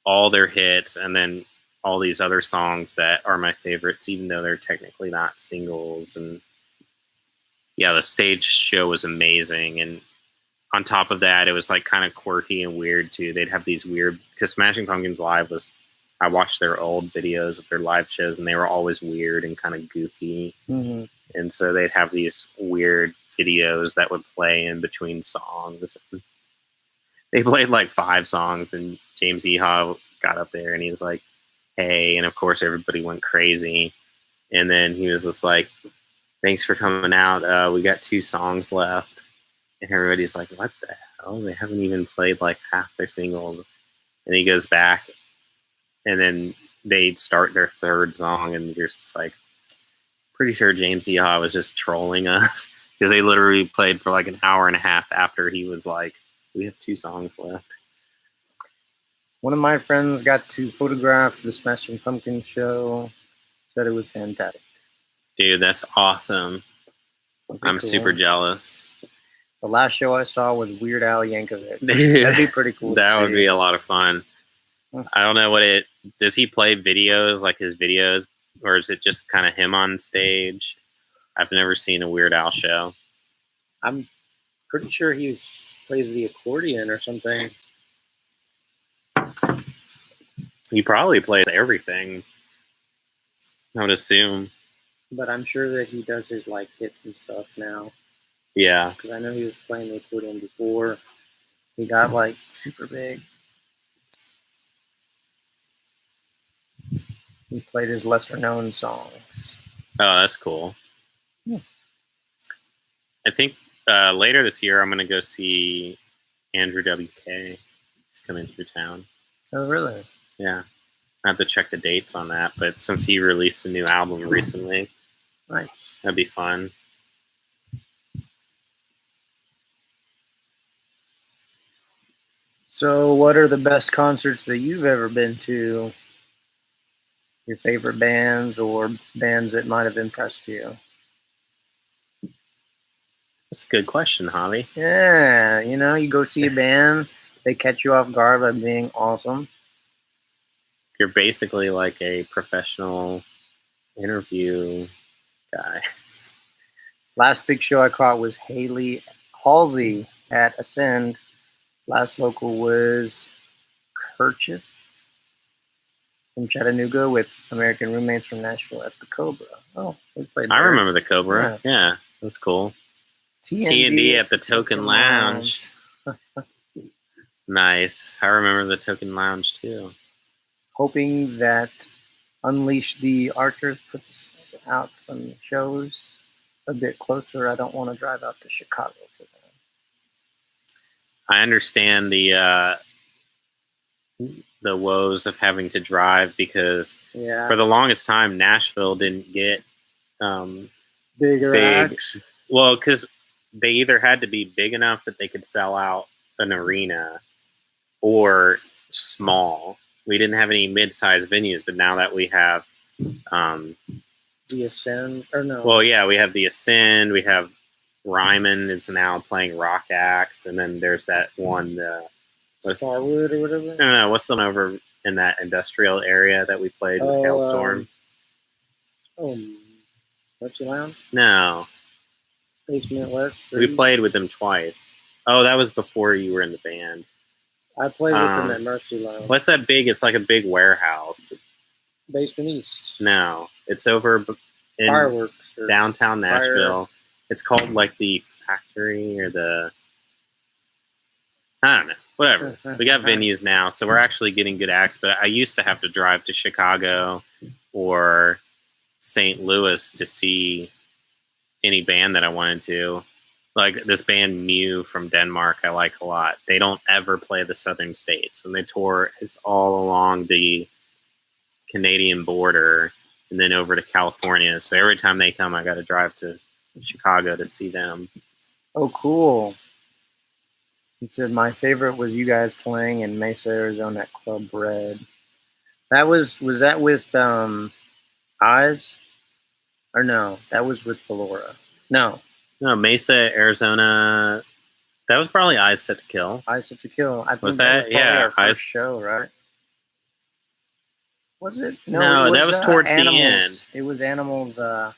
Speaker 2: all their hits and then all these other songs that are my favorites, even though they're technically not singles. And yeah, the stage show was amazing. And on top of that, it was like kind of quirky and weird too. They'd have these weird, because Smashing Pumpkins Live was, I watched their old videos of their live shows and they were always weird and kind of goofy. And so they'd have these weird videos that would play in between songs. They played like 5 songs, and James Eha got up there, and he was like, "Hey," and of course everybody went crazy. And then he was just like, "Thanks for coming out. We got 2 songs left." And everybody's like, "What the hell? They haven't even played like half their singles." And he goes back, and then they'd start their 3rd song, and you're just like, pretty sure James Eha was just trolling us because they literally played for like an hour and a half after he was like, "We have 2 songs left."
Speaker 1: One of my friends got to photograph the Smashing Pumpkins show. Said it was fantastic.
Speaker 2: Dude, that's awesome. I'm
Speaker 1: cool.
Speaker 2: super jealous.
Speaker 1: The last show I saw was Weird Al Yankovic.
Speaker 2: Dude,
Speaker 1: that'd be pretty cool.
Speaker 2: That would be a lot of fun. I don't know what it... Does he play videos, like his videos, or is it just kind of him on stage? I've never seen a Weird Al show.
Speaker 1: I'm pretty sure he plays the accordion or something.
Speaker 2: He probably plays everything, I would assume.
Speaker 1: But I'm sure that he does his like hits and stuff now.
Speaker 2: Yeah.
Speaker 1: Because I know he was playing the accordion before he got like super big. He played his lesser known songs.
Speaker 2: Oh, that's cool.
Speaker 1: Yeah.
Speaker 2: I think later this year I'm going to go see Andrew WK. He's coming through town.
Speaker 1: Oh, really?
Speaker 2: Yeah. I have to check the dates on that, but since he released a new album recently,
Speaker 1: nice.
Speaker 2: That'd be fun.
Speaker 1: So, what are the best concerts that you've ever been to? Your favorite bands or bands that might have impressed you?
Speaker 2: That's a good question, Javi.
Speaker 1: Yeah, you know, you go see a band, they catch you off guard by being awesome.
Speaker 2: You're basically like a professional interview guy.
Speaker 1: Last big show I caught was Halsey at Ascend. Last local was Kerchief from Chattanooga with American Roommates from Nashville at the Cobra. Oh, we played there.
Speaker 2: I remember the Cobra. Yeah, that's cool. T&D at the Token Lounge. Nice. I remember the Token Lounge too.
Speaker 1: Hoping that Unleash the Archers puts out some shows a bit closer. I don't want to drive out to Chicago for that.
Speaker 2: I understand the woes of having to drive because for the longest time Nashville didn't get
Speaker 1: big acts.
Speaker 2: Well, because they either had to be big enough that they could sell out an arena or small. We didn't have any mid-sized venues, but now that we have
Speaker 1: the Ascend, or no?
Speaker 2: Well, yeah, we have the Ascend. We have Ryman is now playing rock acts, and then there's that one,
Speaker 1: Starwood or whatever.
Speaker 2: No, what's the one over in that industrial area that we played with Hailstorm?
Speaker 1: Mercy Lounge?
Speaker 2: No.
Speaker 1: Basement West?
Speaker 2: We played with them twice. Oh, that was before you were in the band.
Speaker 1: I played with them at Mercy Lounge.
Speaker 2: What's that big? It's like a big warehouse.
Speaker 1: Basement East.
Speaker 2: No, it's over in
Speaker 1: Fireworks
Speaker 2: downtown Nashville. It's called like the Factory or the... I don't know. Whatever. We got venues now, so we're actually getting good acts, but I used to have to drive to Chicago or St. Louis to see any band that I wanted to. Like this band Mew from Denmark, I like a lot. They don't ever play the southern states. When they tour, it's all along the Canadian border and then over to California. So every time they come, I got to drive to Chicago to see them.
Speaker 1: Oh, cool. He said my favorite was you guys playing in Mesa, Arizona at Club Red. Was that with Eyes? Or no, that was with Valora. No,
Speaker 2: Mesa, Arizona. That was probably Eyes Set to Kill.
Speaker 1: Eyes Set to Kill. I think
Speaker 2: was
Speaker 1: that?
Speaker 2: Was our
Speaker 1: first show, right? Was it?
Speaker 2: No, that was towards
Speaker 1: Animals.
Speaker 2: the end.
Speaker 1: It was Animals. The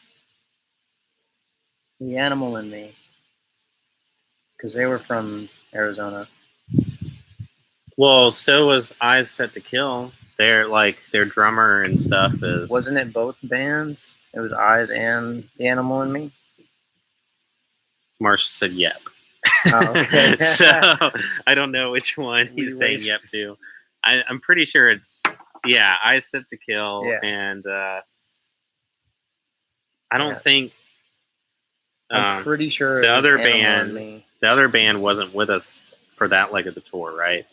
Speaker 1: Animal in Me, because they were from Arizona.
Speaker 2: Well, so was Eyes Set to Kill. Their drummer and stuff is.
Speaker 1: Wasn't it both bands? It was Eyes and The Animal in Me.
Speaker 2: Marsha said, "Yep."
Speaker 1: Oh, okay.
Speaker 2: So I don't know which one he's
Speaker 1: We
Speaker 2: saying
Speaker 1: waste.
Speaker 2: yep to. I'm pretty sure it's I Sip to Kill,
Speaker 1: Yeah.
Speaker 2: and I don't
Speaker 1: Yeah.
Speaker 2: think
Speaker 1: I'm pretty sure
Speaker 2: the
Speaker 1: it was
Speaker 2: other
Speaker 1: Animal and
Speaker 2: band
Speaker 1: Me.
Speaker 2: the other band wasn't with us for that leg of the tour, right?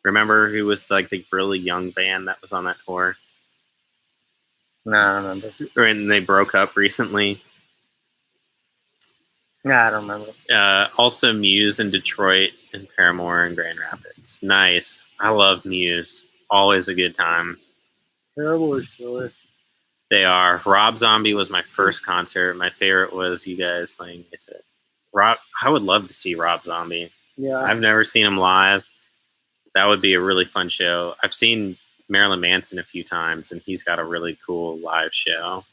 Speaker 2: Remember who was like the really young band that was on that tour?
Speaker 1: No, I don't remember.
Speaker 2: And they broke up recently.
Speaker 1: No, I don't remember.
Speaker 2: Also Muse in Detroit and Paramore in Grand Rapids. Nice. I love Muse. Always a good time.
Speaker 1: Terrible is killer.
Speaker 2: They are. Rob Zombie was my first concert. My favorite was you guys playing. I would love to see Rob Zombie.
Speaker 1: Yeah.
Speaker 2: I've never seen him live. That would be a really fun show. I've seen Marilyn Manson a few times, and he's got a really cool live show.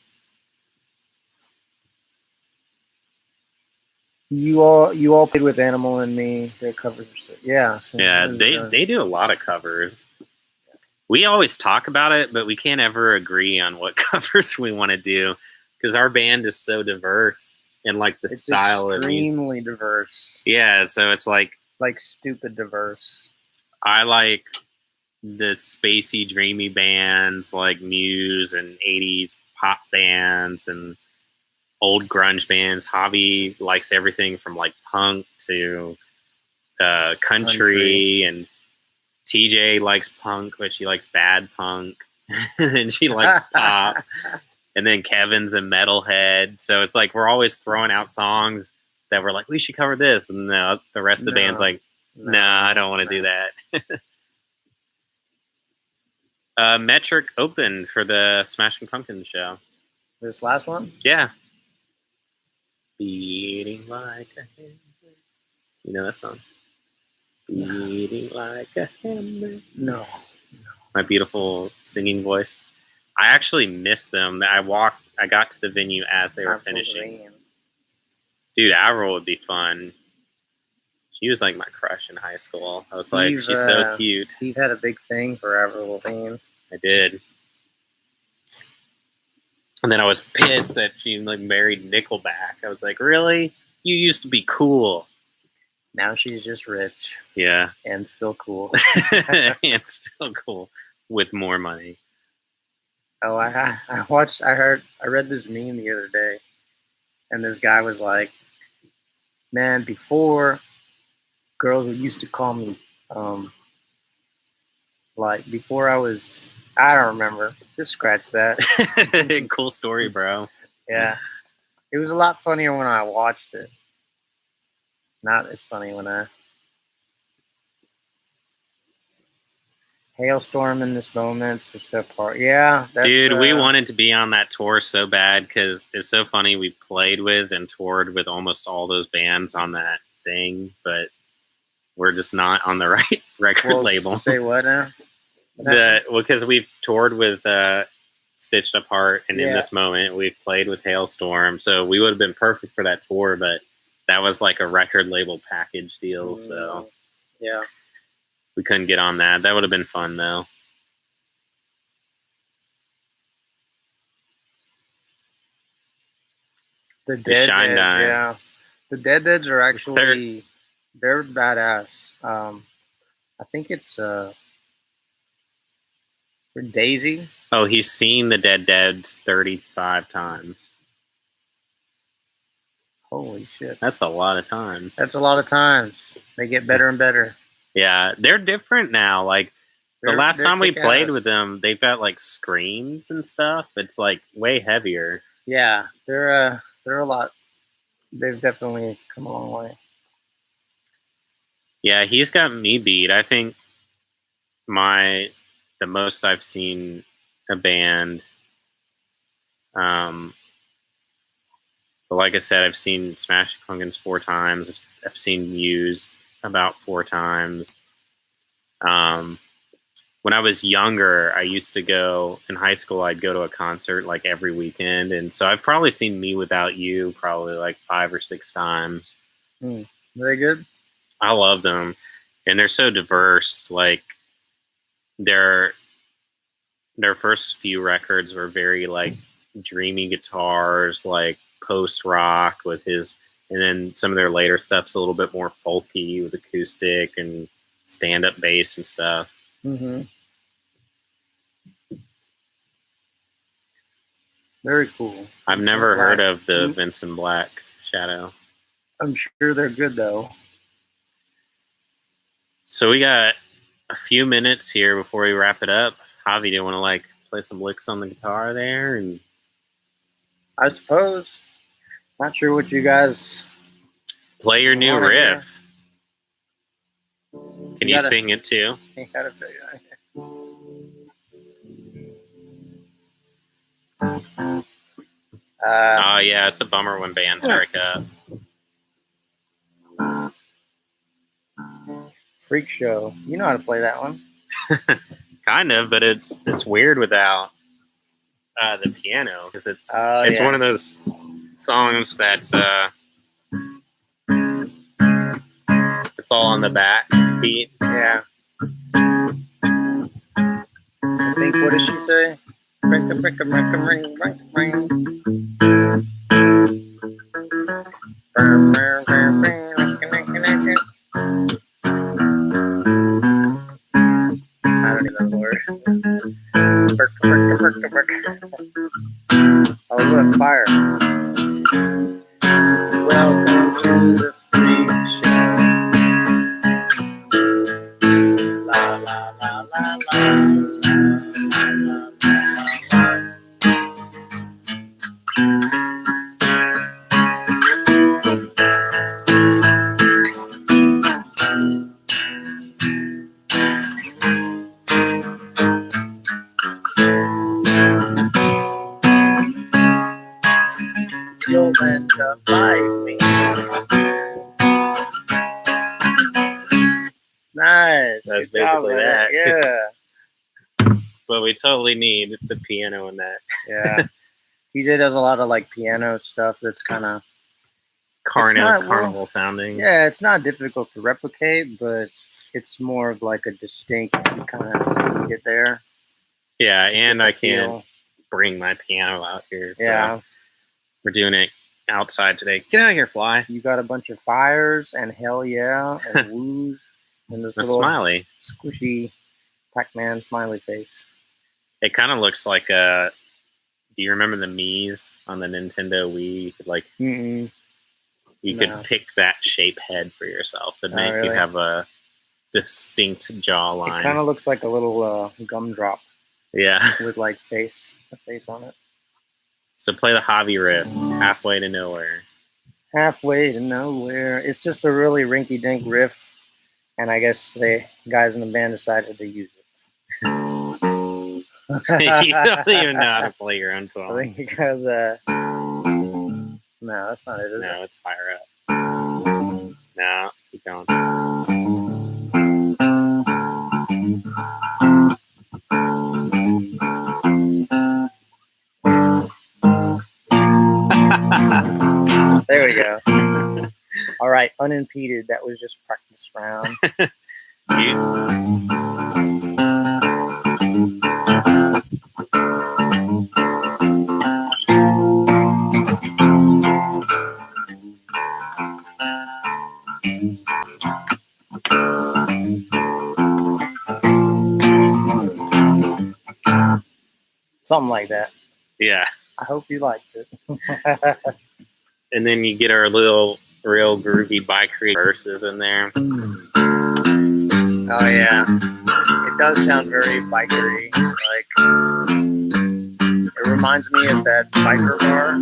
Speaker 1: You all played with Animal and Me. Their covers. Yeah. So
Speaker 2: Yeah, they do a lot of covers. We always talk about it, but we can't ever agree on what covers we want to do because our band is so diverse and like the style of music.
Speaker 1: Extremely diverse.
Speaker 2: Yeah, so it's like
Speaker 1: stupid diverse.
Speaker 2: I like the spacey, dreamy bands like Muse and 80s pop bands and old grunge bands. Javi likes everything from like punk to country, and TJ likes punk, but she likes bad punk, and she likes pop. And then Kevin's a metalhead, so it's like we're always throwing out songs that we're like, we should cover this, and the rest of the band's like, nah, I don't want to do that. Metric opened for the Smashing Pumpkins show.
Speaker 1: This last one?
Speaker 2: Yeah. Beating like a hammer. You know that song? Beating like a hammer.
Speaker 1: No.
Speaker 2: My beautiful singing voice. I actually missed them. I got to the venue as they were finishing. Dude, Avril would be fun. She was like my crush in high school. I was like, she's so cute.
Speaker 1: Steve had a big thing for Avril Lavigne.
Speaker 2: I did. And then I was pissed that she like married Nickelback. I was like, really? You used to be cool.
Speaker 1: Now she's just rich.
Speaker 2: Yeah.
Speaker 1: And still cool.
Speaker 2: And still cool. With more money.
Speaker 1: Oh, I read this meme the other day. And this guy was like, man, before girls used to call me, before I don't remember. Just scratch that.
Speaker 2: Cool story, bro.
Speaker 1: Yeah. It was a lot funnier when I watched it. Not as funny when I... Hailstorm in this moment, the show part. Yeah.
Speaker 2: Dude, we wanted to be on that tour so bad because it's so funny. We played with and toured with almost all those bands on that thing, but we're just not on the right record label.
Speaker 1: Say what now?
Speaker 2: Because we've toured with Stitched Apart, and in this moment we've played with Hailstorm, so we would have been perfect for that tour, but that was like a record label package deal, so
Speaker 1: yeah,
Speaker 2: we couldn't get on that. That would have been fun though.
Speaker 1: The Dead Deads, yeah. The Dead Deads are actually they're badass. I think it's for Daisy.
Speaker 2: Oh, he's seen the Dead Deads 35 times.
Speaker 1: Holy shit.
Speaker 2: That's a lot of times.
Speaker 1: That's a lot of times. They get better and better.
Speaker 2: Yeah, they're different now. Like the last time we played with them, they've got like screams and stuff. It's like way heavier.
Speaker 1: Yeah, they're a lot. They've definitely come a long way.
Speaker 2: Yeah, he's got me beat. I think the most I've seen a band. But like I said, I've seen Smashing Pumpkins 4 times. I've seen Muse about 4 times. When I was younger, I used to go in high school. I'd go to a concert like every weekend, and so I've probably seen Me Without You probably like 5 or 6 times.
Speaker 1: Very good.
Speaker 2: I love them, and they're so diverse. Like their first few records were very like dreamy guitars, like post rock with his And then some of their later stuff's a little bit more folky with acoustic and stand-up bass and stuff.
Speaker 1: Mm-hmm. Very cool.
Speaker 2: I've never heard of the Vincent Black Shadow.
Speaker 1: I'm sure they're good though.
Speaker 2: So we got a few minutes here before we wrap it up. Javi, do you want to like play some licks on the guitar there? And
Speaker 1: I suppose. Not sure what you guys
Speaker 2: play your new
Speaker 1: wanna hear.
Speaker 2: riff. Can you sing it too?
Speaker 1: You gotta figure it out.
Speaker 2: Oh yeah, it's a bummer when bands break up.
Speaker 1: Freak Show. You know how to play that one.
Speaker 2: Kind of, but it's weird without the piano because it's one of those songs that's it's all on the back beat.
Speaker 1: Yeah. I think, what does she say? Ring, ring, ring, ring, ring, ring. I don't even know the words. Oh, look, fire. Welcome to the freak show. La la la la la. You'll end up like me. Nice.
Speaker 2: That's basically that.
Speaker 1: Yeah.
Speaker 2: But we totally need the piano in that.
Speaker 1: Yeah. TJ does a lot of like piano stuff that's kind of
Speaker 2: carnival sounding.
Speaker 1: Yeah, it's not difficult to replicate, but it's more of like a distinct kind of get there.
Speaker 2: Yeah, and I can't bring my piano out here. So
Speaker 1: yeah.
Speaker 2: We're doing it outside today. Get out of here, fly.
Speaker 1: You got a bunch of fires and hell yeah and woos and this little
Speaker 2: smiley,
Speaker 1: squishy Pac-Man smiley face.
Speaker 2: It kind of looks like a. Do you remember the Mii's on the Nintendo Wii? You could like, you could pick that shape head for yourself and make you have a distinct jawline.
Speaker 1: It kind of looks like a little gumdrop.
Speaker 2: Yeah,
Speaker 1: with like a face on it.
Speaker 2: So play the Javi riff, Halfway to Nowhere.
Speaker 1: Halfway to Nowhere. It's just a really rinky-dink riff, and I guess the guys in the band decided to use it.
Speaker 2: You don't even know how to play your own song.
Speaker 1: I think because, no, that's not it, is it?
Speaker 2: No, it's higher up. No, keep going.
Speaker 1: There we go. All right, unimpeded. That was just practice round. Something like that.
Speaker 2: Yeah.
Speaker 1: I hope you liked it.
Speaker 2: And then you get our little real groovy biker verses in there.
Speaker 1: Oh yeah, it does sound very bikery. Like it reminds me of that biker bar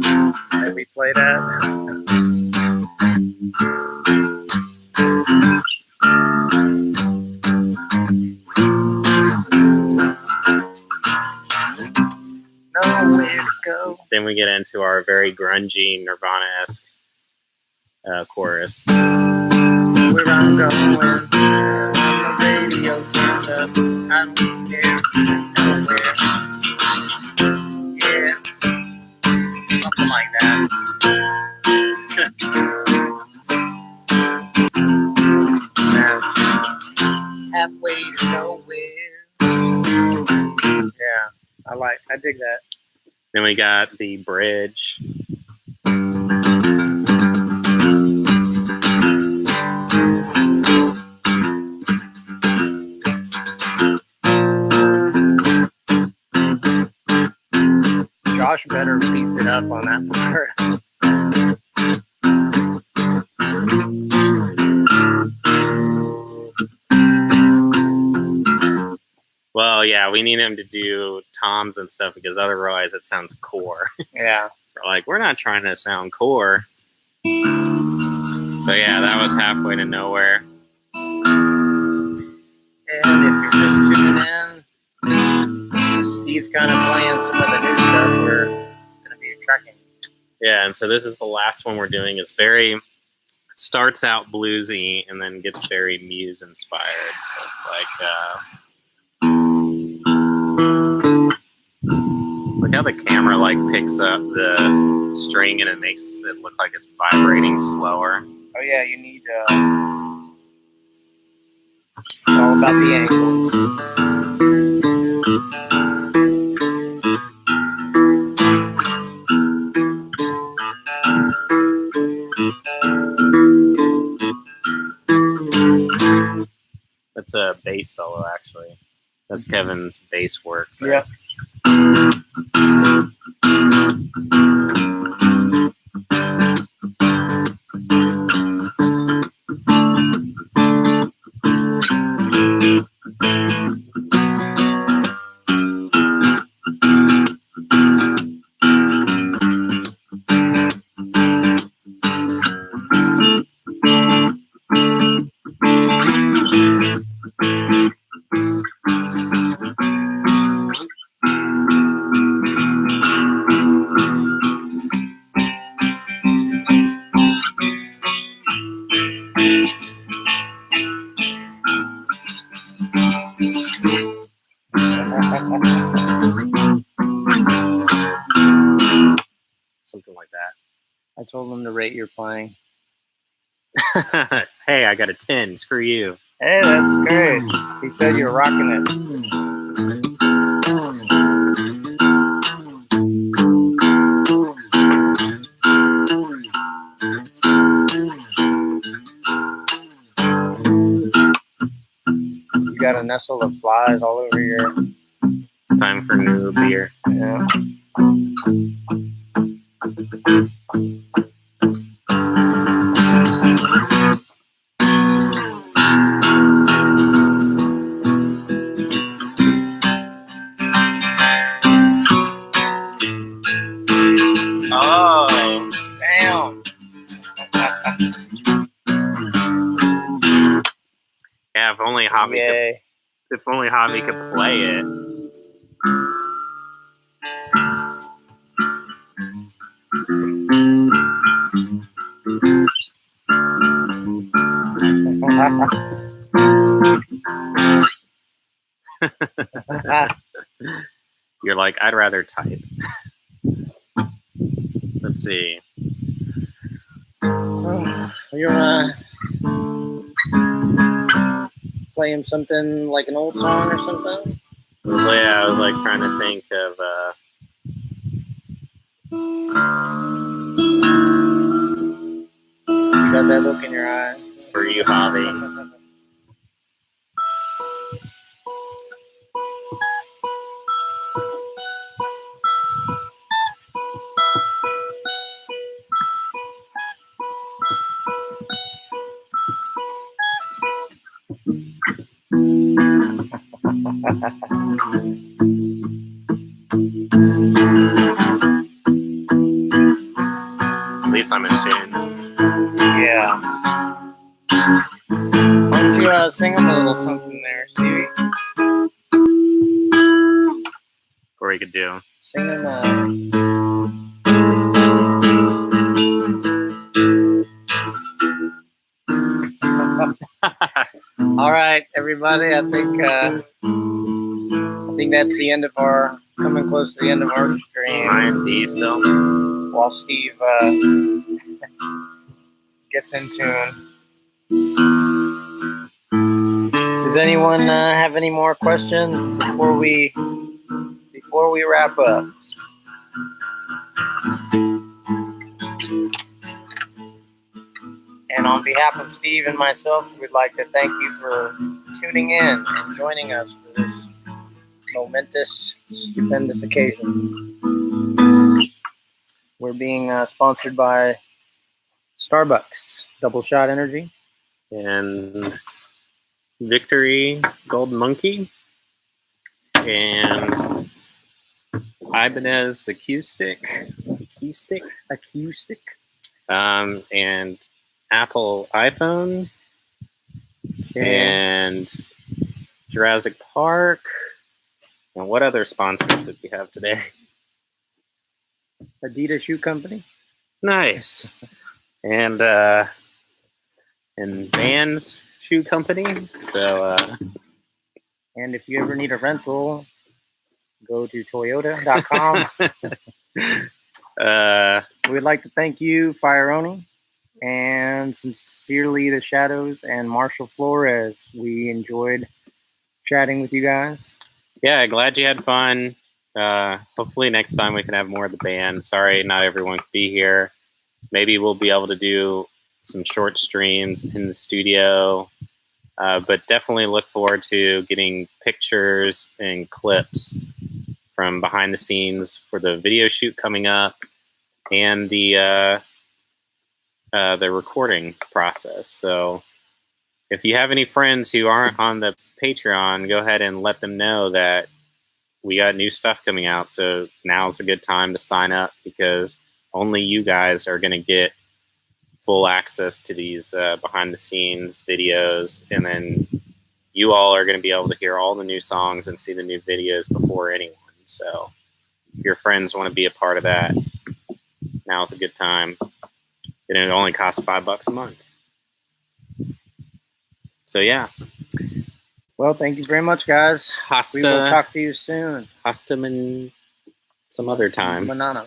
Speaker 1: that we played at. Nowhere to go.
Speaker 2: Then we get into our very grungy Nirvana-esque chorus.
Speaker 1: Where I'm going, the radio turned up. I don't care, nowhere. Yeah, something like that. Halfway to nowhere. Yeah, I dig that.
Speaker 2: Then we got the bridge.
Speaker 1: Josh better beef it up on that part.
Speaker 2: Well, yeah, we need him to do toms and stuff because otherwise it sounds core.
Speaker 1: Yeah.
Speaker 2: We're not trying to sound core. So yeah, that was halfway to nowhere.
Speaker 1: And if you're just tuning in, Steve's kind of playing some of the new stuff we're going to be tracking.
Speaker 2: Yeah, and so this is the last one we're doing. It starts out bluesy and then gets very Muse inspired. So it's look how the camera picks up the string and it makes it look like it's vibrating slower.
Speaker 1: Oh yeah, you need. It's all about the angles.
Speaker 2: That's a bass solo, actually. That's Kevin's bass work.
Speaker 1: Yep.
Speaker 2: Something like that.
Speaker 1: I told him to rate your playing.
Speaker 2: Hey, I got a 10. Screw you.
Speaker 1: Hey, that's great. He said you're rocking it. You got a nestle of flies all over your...
Speaker 2: Time for new beer.
Speaker 1: Yeah.
Speaker 2: Oh,
Speaker 1: damn.
Speaker 2: Yeah, if only Javi could play it. You're like, I'd rather type. Let's see.
Speaker 1: You wanna play him something like an old song or something?
Speaker 2: Yeah, I was trying to think of
Speaker 1: You got that look in your eye.
Speaker 2: It's for you, Javi. At least I'm in tune.
Speaker 1: Yeah. Why don't you sing him a little something there, Stevie?
Speaker 2: Or we could do.
Speaker 1: Sing him All right, everybody. I think that's the end of coming close to the end of our stream.
Speaker 2: Ryan D still.
Speaker 1: While Steve gets in tune. Does anyone have any more questions before we wrap up? And on behalf of Steve and myself, we'd like to thank you for tuning in and joining us for this momentous, stupendous occasion. We're being sponsored by Starbucks, Double Shot Energy.
Speaker 2: And Victory Gold Monkey. And Ibanez Acoustic. And Apple iPhone. And Jurassic Park. And what other sponsors did we have today?
Speaker 1: Adidas Shoe Company.
Speaker 2: Nice. And Vans Shoe Company. So
Speaker 1: and if you ever need a rental, go to toyota.com. We'd like to thank you, Fireoni, and sincerely the Shadows and Marshall Flores. We enjoyed chatting with you guys.
Speaker 2: Yeah, glad you had fun. Hopefully next time we can have more of the band. Sorry not everyone could be here. Maybe we'll be able to do some short streams in the studio. But definitely look forward to getting pictures and clips from behind the scenes for the video shoot coming up and the recording process. So if you have any friends who aren't on the Patreon, go ahead and let them know that we got new stuff coming out. So now's a good time to sign up because only you guys are going to get full access to these behind the scenes videos. And then you all are going to be able to hear all the new songs and see the new videos before anyone. So if your friends want to be a part of that, now's a good time. And it only costs $5 a month. So yeah.
Speaker 1: Well, thank you very much, guys. We will talk to you soon.
Speaker 2: Hasta some other time.
Speaker 1: Banana.